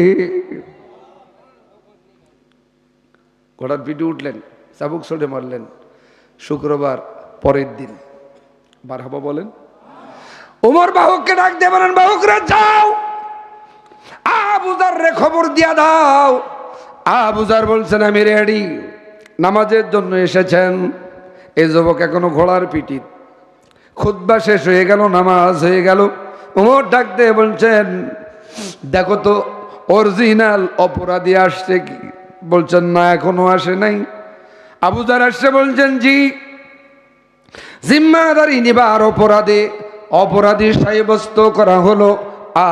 S1: ঘোড়ার পিঠে উঠলেন, চাবুক ছড়ে মারলেন। শুক্রবার পরের দিন, মারহাবা বলেন। ওমর বাহককে ডাক দিয়ে বলেন, বাহকরা যাও, আবু যাররে খবর দিয়া দাও। আবু যার বলছেন, আমি রেডি, নামাজের জন্য এসেছেন। এই যুবক এখনো ঘোড়ার পিঠে। খুতবা শেষ হয়ে গেল, নামাজ হয়ে গেল। ওমর ডাক দিয়ে বলছেন, দেখো তো অরিজিনাল অপরাধী আসছে কি? বলছেন, না এখনো আসে নাই। আবু যার আসছে, বলছেন, জি। জিম্মাদারি নিবার অপরাধী সাব্যস্ত করা হলো।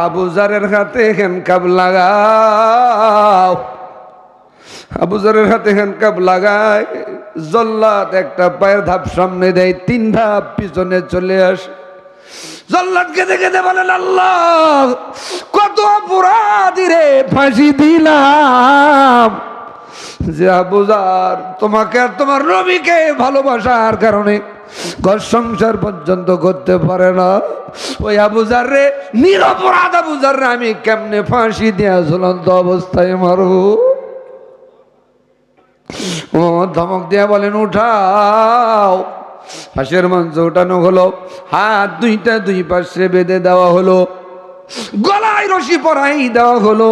S1: আবু যারের হাতে হ্যান্ডকাপ লাগাও। আবু যারের হাতে হ্যান্ডকাপ লাগায় জল্লাদ একটা পায়ের ধাপ সামনে দেয়, 3 ধাপ পিছনে চলে আসে। জল্লাদ কেঁদে কেঁদে বলেন, আল্লাহ কত অপরাধী রে ফাঁসি দিলাম, যে আবু যার তোমাকে আর তোমার নবীকে ভালোবাসার কারণে ঘর সংসার পর্যন্ত করতে পারে না, ওই আবু যার রে, নিরপরাধ আবু যার রে আমি কেমনে ফাঁসি দিয়া ঝুলন্ত অবস্থায় মারব? ও ধমক দিয়া বলেন, উঠাও। ফাঁসের মঞ্চ উঠানো হলো, হাত দুইটা দুই পাশে বেঁধে দেওয়া হলো, গলায় রশি পরাই দেওয়া হলো।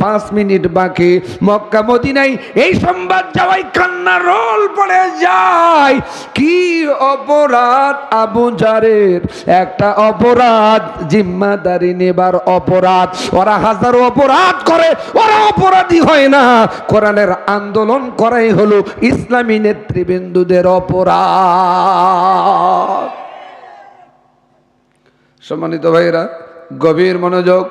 S1: 5 মিনিট বাকি। মক্কা মদিনায় এই সংবাদ যাওয়াই কান্না রোল পড়ে যায়। কি অপরাধ আবু জারের? একটা অপরাধ জিম্মাদারি নেবার অপরাধ। ওরা হাজারো অপরাধ করে, ওরা অপরাধী হয় না। কোরআনের আন্দোলন করাই হলো ইসলামী নেতৃবৃন্দদের অপরাধ। সম্মানিত ভাইরা, গভীর মনোযোগ।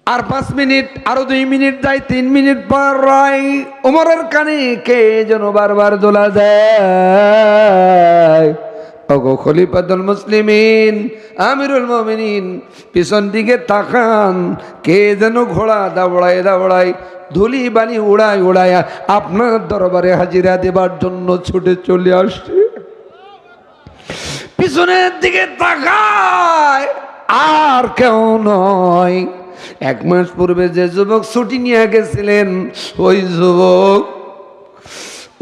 S1: আর 5 মিনিট, আরো 2 মিনিট যায়, 3 মিনিট পর রায় ওমরের কানে কে যেন বারবার দোলা যায়, ওগো খলিফাতুল মুসলিমিন, আমিরুল মুমিনিন, পিছন দিকে তাকান, কে যেন ঘোড়া দাবড়ায় দাবড়ায়, ধুলি বালি উড়ায় উড়ায় আপনার দরবারে হাজিরা দেবার জন্য ছুটে চলে আসছে। পিছনের দিকে তাকায়, আর কেউ নয়, 1 মাস পূর্বে যে যুবক ছুটি নিয়ে গেছিলেন, ওই যুবক।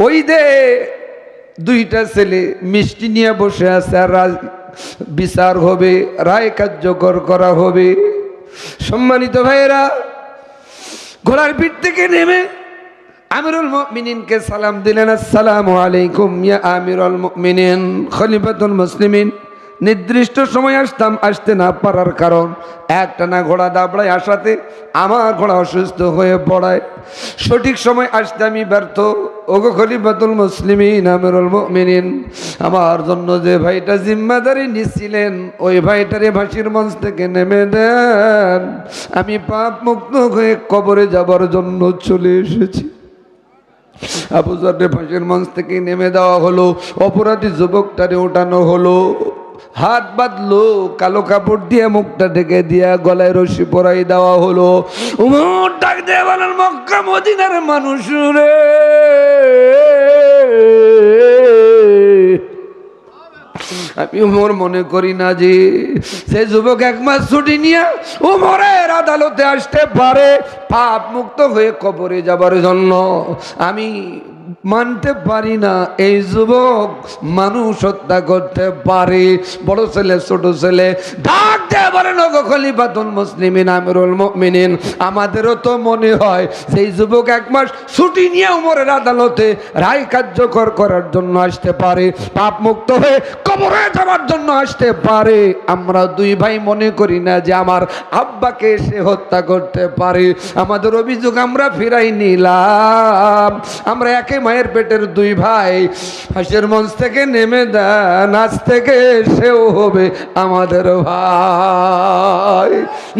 S1: ওই দে 2টা ছেলে মিষ্টি নিয়ে বসে আছে, আর বিচার হবে, রায় কার্যকর করা হবে। সম্মানিত ভাইয়েরা, ঘোড়ার পিঠ থেকে নেমে আমিরুল মুমিনিনকে সালাম দিলেন, আসসালামু আলাইকুম ইয়া আমিরুল মুমিনিন, খলিফাতুল মুসলিমিন। নির্দিষ্ট সময় আসতে না পারার কারণ, একটানা ঘোড়া দাবড়ায় আসাতে আমার ঘোড়া অসুস্থ হয়ে পড়ায়, সঠিক সময় আসতে আমি ব্যর্থ। ওগো খলিফাতুল মুসলিমিন, আমিরুল মুমিনিন, আমার জন্য যে ভাইটা জিম্মাদারি নিছিলেন, ওই ভাইটারে ফাঁসির মঞ্চ থেকে নেমে দেন, আমি পাপ মুক্ত হয়ে কবরে যাবার জন্য চলে এসেছি। আবু যারকে ফাঁসির মঞ্চ থেকে নেমে দেওয়া হলো, অপরাধী যুবকটারে ওঠানো হলো, হাত বাঁধলো, কালো কাপড় দিয়ে মুখটা ঢেকে দিয়া গলায় রশি পরাই দেওয়া হলো। উমর ডাক দিয়ে বলেন, মক্কা মদিনার মানুষ রে, আমি উমর মনে করি না যে সে যুবক 1 মাস ছুটি নিয়ে উমরের আদালতে আসতে পারে পাপ মুক্ত হয়ে কবরে যাবার জন্য। আমি মানতে পারি না এই যুবক মানুষ হত্যা করতে পারে। বড় ছেলে ছোট ছেলে ডাক দিয়ে বলেন, ওগো খলিফাতুল মুসলিমিন, আমিরুল মুমিনিন, আমাদেরও তো মনে হয় সেই যুবক 1 মাস ছুটি নিয়ে উমরের আদালতে রায় কার্যকর করার জন্য আসতে পারে, পাপ মুক্ত হয়ে কবরে যাওয়ার জন্য আসতে পারে। আমরা 2 ভাই মনে করি না যে আমার আব্বাকে সে হত্যা করতে পারে। আমাদের অভিযোগ আমরা ফিরাই নিলাম, আমরা একে মায়ের পেটের 2 ভাই, ফাঁসির মঞ্চ থেকে নেমে দেন, আজ থেকে সেও হবে আমাদের ভাই।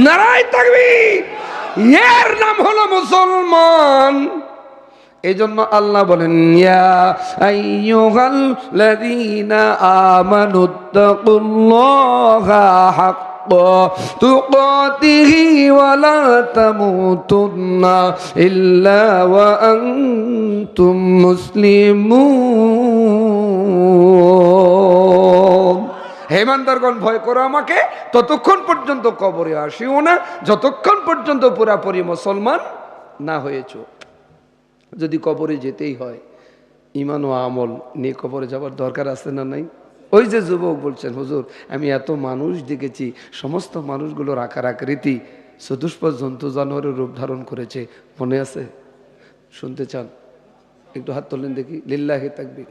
S1: নারায়ে তাকবীর। এর নাম হলো মুসলমান। এই জন্য আল্লাহ বলেন, ইয়া আইয়ুহাল্লাযীনা আমানুত্তাকুল্লাহা হাক্কা তুকাতিহি ওয়া লা তামুতুন্না ইল্লা ওয়া আনতুম মুসলিমুন। হে ইমানদারগণ, ভয় করো আমাকে, ততক্ষণ পর্যন্ত কবরে আসিও না যতক্ষণ পর্যন্ত পুরাপুরি মুসলমান না হয়েছো। যদি কবরে যেতেই হয়, ঈমান ও আমল নিয়ে কবরে যাবার দরকার আছে না নাই? ওই যে যুবক বলছেন, হুজুর আমি এত মানুষ দেখেছি, সমস্ত মানুষগুলোর আকার আকৃতি চতুষ্পদ জন্তু জানোয়ারের রূপ ধারণ করেছে, মনে আছে? শুনতে চান? একটু হাত তোলেন দেখি, লিল্লাহি তাকবীর।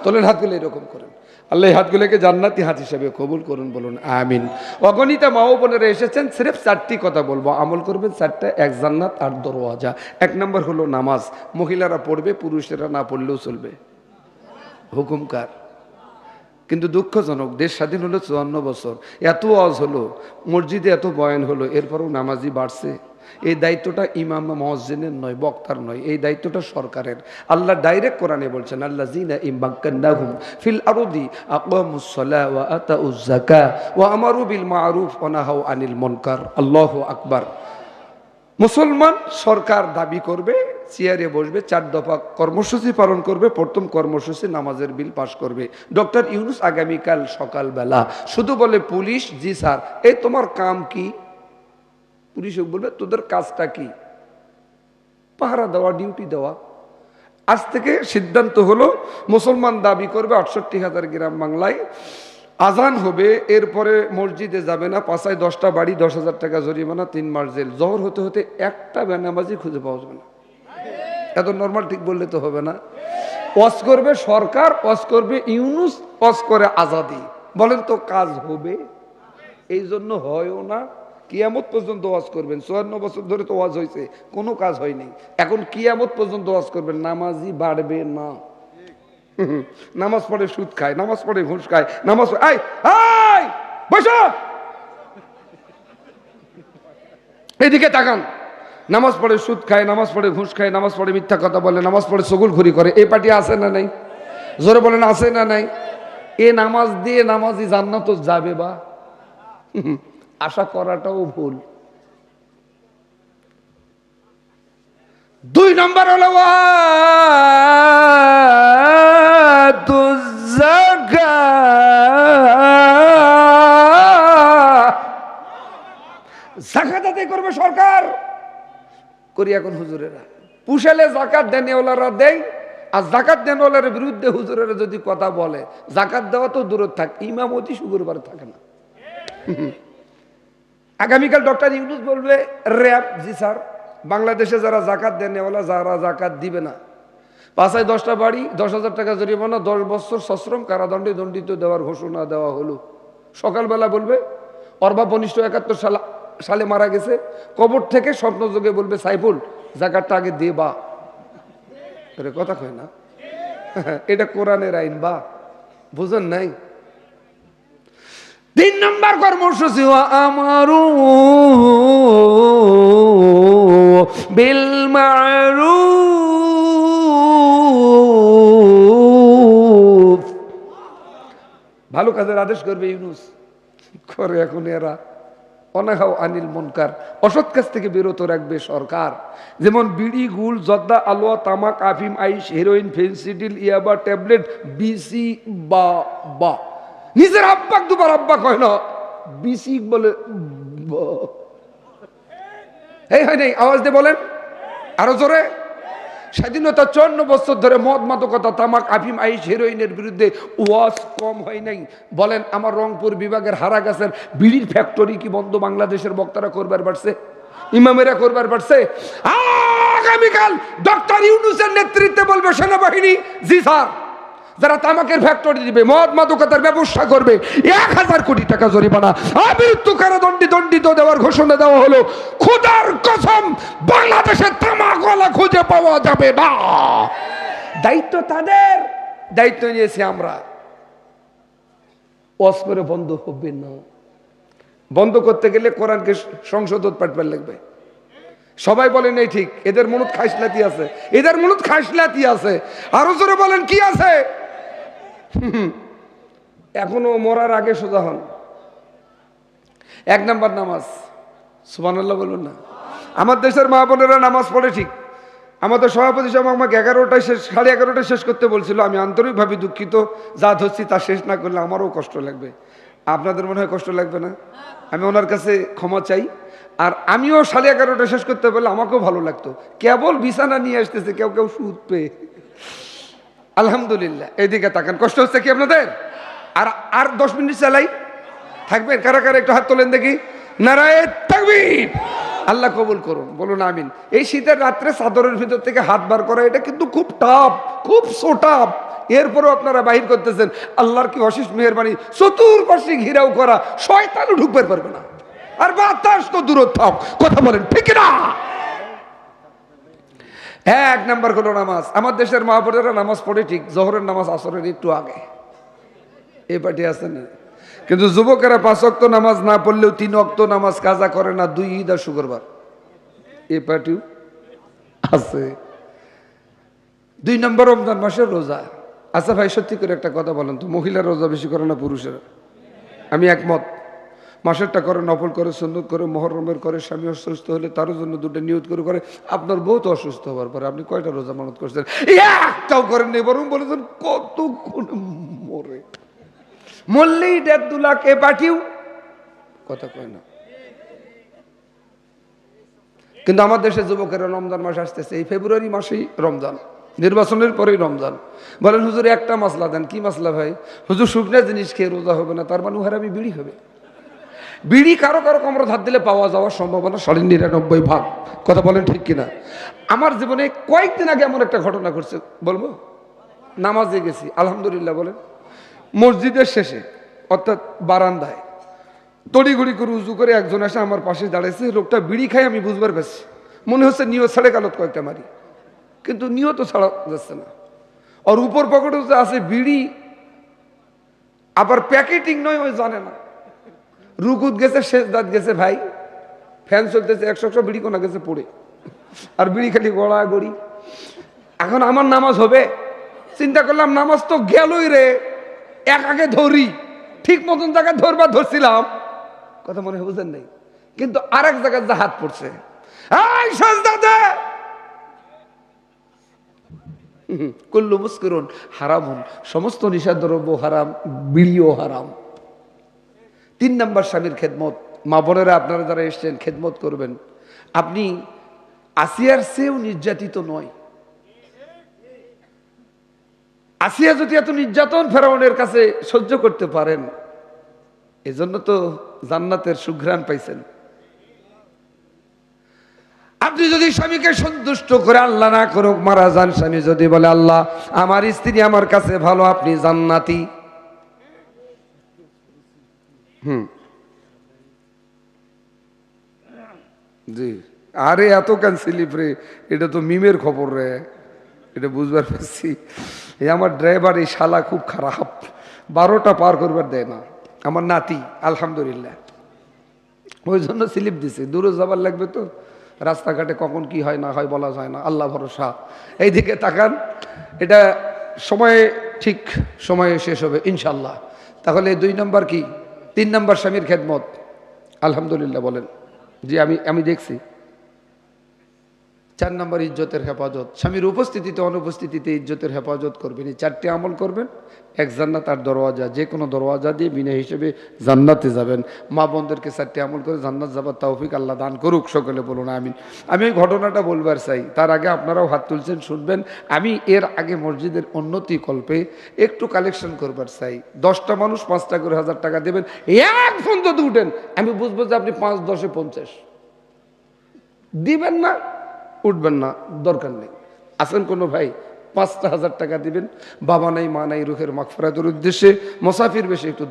S1: তোলেন হাতগুলো, এরকম করেন। আল্লাহ হাতগুলোকে জান্নাতি হাত হিসাবে কবুল করুন, বলুন আমিন। অগণিত মা ও বোনেরা এসেছেন, সিরেফ 4টি কথা বলবো, আমল করবেন 4টা, 1 জান্নাত 8 দরওয়াজা। 1 নম্বর হলো নামাজ। মহিলারা পড়বে, পুরুষেরা না পড়লেও চলবে, হুকুমকার। কিন্তু দুঃখজনক, দেশ স্বাধীন হলো 54 বছর, এত ওয়াজ হলো, মসজিদে এত বয়ান হলো, এরপরও নামাজি বাড়ছে? এই দায়িত্বটা ইমাম মুয়াজ্জিনের নয়, বক্তার নয়, এই দায়িত্বটা সরকারের। আল্লাহ ডাইরেক্ট কোরআনে বলছেন, আল্লাযীনা ইমাক্কান্নাহুম ফিল আরদি আকামুস সালাহ ওয়া আতাউজ যাকাহ ওয়া আমারু বিল মা'রুফ ওয়া নাহাউ আনিল মুনকার। আল্লাহু আকবার। মুসলমান সরকার দাবি করবে, চেয়ারে বসবে, 4 দফা কর্মসূচি পালন করবে। প্রথম কর্মসূচি নামাজের বিল পাশ করবে। ডক্টর ইউনূস আগামীকাল সকালবেলা শুধু বলে, পুলিশ জি স্যার, এই তোমার কাম কি? পুলিশ বলবে, তোদের কাজটা কি? পাহারা দেওয়া, ডিউটি দেওয়া। আজ থেকে সিদ্ধান্ত হলো, মুসলমান দাবি করবে 68,000 গ্রাম বাংলায় আজান হবে, এরপরে মসজিদে যাবে না, পাশায় 10টা বাড়ি, 10,000 টাকা জরিমানা, 3 মাস জেল। জহর হতে হতে একটা বেনামাজি খুঁজে পাওয়া যাবে না। এত নর্মাল ঠিক বললে তো হবে না। ওয়াজ করবে সরকার, ওয়াজ করবে ইউনূস, ওয়াজ করে আজাদি। বলেন তো কাজ হবে? এই জন্য হয়ও না। কিয়ামত পর্যন্ত ওয়াজ করবেন। 54 বছর ধরে তো ওয়াজ হয়েছে, কোনো কাজ হয়নি। এখন কিয়ামত পর্যন্ত ওয়াজ করবেন, নামাজি বাড়বে না। নামাজ পড়ে সুদ খায়, নামাজ পড়ে ঘুষ খায়, নামাজ বসো এদিকে তাকান। নামাজ পড়ে সুদ খায়, নামাজ পড়ে ঘুষ খায়, নামাজ পড়ে মিথ্যা কথা বলে, নামাজ পড়ে চগলখড়ি করে। এই পার্টি আছে না নাই? জোরে বলেন, আছে না নাই? এ নামাজ দিয়ে নামাজি জান্নাত যাবে বা? আশা করাটাও ভুল। 2 নম্বর হলো যাকাত আদায় করবে সরকার। করি এখন হুজুরেরা পুষালে জাকাত দেনেওয়ালারা দেয়, আর জাকাত দেনওয়ালার বিরুদ্ধে হুজুরেরা যদি কথা বলে, জাকাত দেওয়া তো দূরে থাক, ইমামতি শুক্রবার থাকে না। আগামীকাল ডক্টর ইউনূস বলবে, র‍্যাব জি স্যার, বাংলাদেশে যারা জাকাত দেনেওয়ালা, যারা জাকাত দিবে না, পাশায় 10টা বাড়ি, 10,000 টাকা জরিমানা, 10 বছর সশ্রম কারাদণ্ডে দণ্ডিত দেওয়ার ঘোষণা দেওয়া হলো। সকালবেলা বলবে, অর্বা 1971 সালে মারা গেছে, কবর থেকে স্বপ্নযোগে বলবে, সাইফুল জাকাতটা আগে দে বা। কথা কয় না? এটা কোরআনের আইন বা, বুঝেন নাই? 3 নম্বর কর্মসূচি, আমারু বিল মা'রুফ, ভালো কাজের আদেশ করবে ইউনূস। করে এখন এরা অনাহাও আনিল মুনকার, অসৎ কাজ থেকে বিরত রাখবে সরকার। যেমন বিড়ি, গুল, জর্দা, আলোয়া, তামাক, আফিম, আইস, হেরোইন, ফেন্সিডিল, ইয়াবা, ট্যাবলেট, বিসি বা বা। নিজের আব্বাক দুবার আব্বা কয় না, বিসি বলে। এই হয় নাই, আওয়াজ দিয়ে বলেন আরো জোরে। স্বাধীনতা 54 বছর ধরে মদ, মাদকতা, তামাক, আফিম, আইস, হেরোইনের বিরুদ্ধে ওয়াজ কম হয় নাই। বলেন, আমার রংপুর বিভাগের হারাগাছের বিড়ির ফ্যাক্টরি কি বন্ধ বাংলাদেশের বক্তারা করবার পারছে? ইমামেরা করবার পারছে? আগামীকাল ডক্টর ইউনূসের নেতৃত্বে বলবে সেনাবাহিনী, জি স্যার, যারা তামাকের ফ্যাক্টরি দিবে, মদ মাদকতার ব্যবসা করবে, 1000 কোটি টাকা জরিমানা, আমৃত্যু কারাদণ্ডে দণ্ডিত দেওয়ার ঘোষণা দেওয়া হলো। খোদার কসম, বাংলাদেশের তামাকওয়ালা খুঁজে পাওয়া যাবে না। দায়িত্ব তাদের, দায়িত্ব নিয়েছি আমরা। ওয়াজ করে বন্ধ হবে না। বন্ধ করতে গেলে কোরআনকে সংশোধন পাঠবার লাগবে। সবাই বলেন এই ঠিক, এদের মনত খাইসলাতি আছে, এদের মনত খাইসলাতি আছে। আরো জোরে বলেন কি আছে? এখনো মরার আগে সোজা হন। 1 নম্বর নামাজ, সুবহানাল্লাহ বলুন না। আমার দেশের মা বোনেরা নামাজ পড়ে ঠিক। আমাদের সভাপতি সাহেব আমাকে 11টায় শেষ, 11:30টায় শেষ করতে বলছিল। আমি আন্তরিকভাবে দুঃখিত, যা ধরছি তা শেষ না করলে আমারও কষ্ট লাগবে। আপনাদের মনে হয় কষ্ট লাগবে না? আমি ওনার কাছে ক্ষমা চাই। আর আমিও 11:30টায় শেষ করতে পারলে আমাকেও ভালো লাগতো। কেবল বিছানা নিয়ে আসতেছে, কেউ কেউ সুদ পেয়ে। আলহামদুলিল্লাহ। এইদিকে তাকান, কষ্ট হচ্ছে কি আপনাদের? আর 10 মিনিট চালাই থাকবেন? কারা কারা একটু হাত তোলেন দেখি। নারায়ে তাকবীর। আল্লাহ কবুল করুন, বলুন আমিন। এই শীতের রাত্রে চাদরের ভিতর থেকে হাত বার করা, এটা কিন্তু খুব টাফ, খুব সোটাফ। এরপরও আপনারা বাহির করতেছেন। আল্লাহর কি অশেষ মেহেরবানি, চতুর্পাশে ঘিরাও করা, শয়তানও ঢুকতে পারবে না। আর বাতাস তো দূর থাক, কথা বলেন ঠিক না? 1 নম্বর হলো নামাজ। আমার দেশের মা বোনেরা নামাজ পড়ে ঠিক, জোহরের নামাজ আসরের একটু আগে। এই পার্টি আছে না? কিন্তু যুবকেরা 5 ওয়াক্ত নামাজ না পড়লেও 3 ওয়াক্ত নামাজ কাজা করে না, 2 ঈদ আর শুক্রবার। এ পার্টিও আছে। 2 নম্বর রমজান মাসের রোজা। আচ্ছা ভাই, সত্যি করে একটা কথা বলেন তো, মহিলার রোজা বেশি করে না পুরুষের? আমি একমত। মাসেরটা করে, নফল করে, সুন্নত করে, মুহররমের করে, স্বামী অসুস্থ হলে তারও জন্য 2টা নিয়ত করে। আপনার বউ তো অসুস্থ হওয়ার পরে আপনি কয়টা রোজা মানত করছেন? একটাও করেন নেই, বরং বলেছেন কতক্ষণ মরে, মরলেই 1.5-2 লাখ এ পাঠিও কথা কয় না। কিন্তু আমার দেশের যুবকেরা রমজান মাস আসতেছে, এই ফেব্রুয়ারি মাসেই রমজান, নির্বাচনের পরেই রমজান। বলেন হুজুর একটা মাসলা দেন। কি মাসলা ভাই? হুজুর শুকনা জিনিস খেয়ে রোজা হবে না, তার মানে উহারামি বিড়ি হবে। বিড়ি কারো কারো কোমরে হাত দিলে পাওয়া যাওয়ার সম্ভাবনা 99.5%। কথা বলেন ঠিক কিনা? আমার জীবনে কয়েকদিন আগে এমন একটা ঘটনা ঘটছে, বলবো। নামাজে গেছি, আলহামদুলিল্লাহ বলেন, মসজিদের শেষে অর্থাৎ বারান্দায় তড়িঘড়ি করে উজু করে একজন এসে আমার পাশে দাঁড়িয়েছে। লোকটা বিড়ি খায়, আমি বুঝবার পারছি, মনে হচ্ছে নিয়ত ছাড়ে কালত কয়েকটা মারি, কিন্তু নিয়ত ছাড়া যাচ্ছে না। আর উপর পকেটে আছে বিড়ি, আবার প্যাকেটিং নয়, ওই জানে না। রুকুত গেছে, শেষ দাঁত গেছে ভাই, ফ্যান চলতেছে, 100 বিড়ি কোনা গেছে পড়ে, আর বিড়ি খালি গড়া গড়ি। এখন আমার নামাজ হবে? চিন্তা করলাম নামাজ তো গেলই রে, আগে ধরি, ঠিক মতন জায়গায় ধরছিলাম, কথা মনে বুঝেন নাই, কিন্তু আরেক জায়গায় যা হাত পড়ছে, কুল্লু মুস্কিরুন হারামুন, সমস্ত নিষেধদ্রব্য হারাম, বিড়িও হারাম। 3 নম্বর স্বামীর খেদমত। মা বোনেরা, আপনারা যারা এসছেন, খেদমত করবেন। আপনি আসিয়ার চেয়েও নির্যাতিত নয়। আসিয়া যদি এত নির্যাতন ফেরাউনের কাছে সহ্য করতে পারেন, এজন্য তো জান্নাতের সুঘ্রাণ পাইছেন। আপনি যদি স্বামীকে সন্তুষ্ট করে, আল্লাহ না করুক মারা যান, স্বামী যদি বলে আল্লাহ আমার স্ত্রী আমার কাছে ভালো, আপনি জান্নাতি। জি, আরে এত কেন স্লিপ রে, এটা তো মিমের খবর রে, এটা বুঝবার পারছি। এই আমার ড্রাইভার, এই শালা খুব খারাপ, 12টা পার করবার দেয় না। আমার নাতি আলহামদুলিল্লাহ, ওই জন্য স্লিপ দিছে। দূরে যাবার লাগবে তো, রাস্তাঘাটে কখন কি হয় না হয় বলা যায় না, আল্লাহ ভরসা। এইদিকে তাকান, এটা সময়ে ঠিক সময়ে শেষ হবে ইনশাল্লাহ। তাহলে 2 নম্বর কি? 3 নম্বর স্বামীর খেদমত। আলহামদুলিল্লাহ বলেন। জি, আমি দেখছি। 4 নম্বর ইজ্জতের হেফাজত। স্বামীর উপস্থিতিতে অনুপস্থিতিতে ইজ্জতের হেফাজত করবেন। এই 4টি আমল করবেন, 1 জান্নাত আর দরওয়াজা, যে কোনো দরওয়াজা দিয়ে বিনা হিসেবে জান্নাতে যাবেন। মা বোনদেরকে 4টি আমল করে জান্নাত যাবার তৌফিক আল্লাহ দান করুক, সকলে বলুন আমিন। আমি ওই ঘটনাটা বলবার চাই, তার আগে আপনারাও হাত তুলছেন, শুনবেন। আমি এর আগে মসজিদের উন্নতি কল্পে একটু কালেকশন করবার চাই। 10টা মানুষ 5টা করে 1000 টাকা দেবেন, একজন যদি উঠেন আমি বুঝবো যে আপনি 5 10 50 দিবেন না, উঠবেন না, দরকার নেই। আসেন কোনো ভাই 5টা 1000 টাকা দিবেন, বাবা নাই মা নাই রুহের মাগফিরাতের উদ্দেশ্যে, মুসাফির বেশি একটু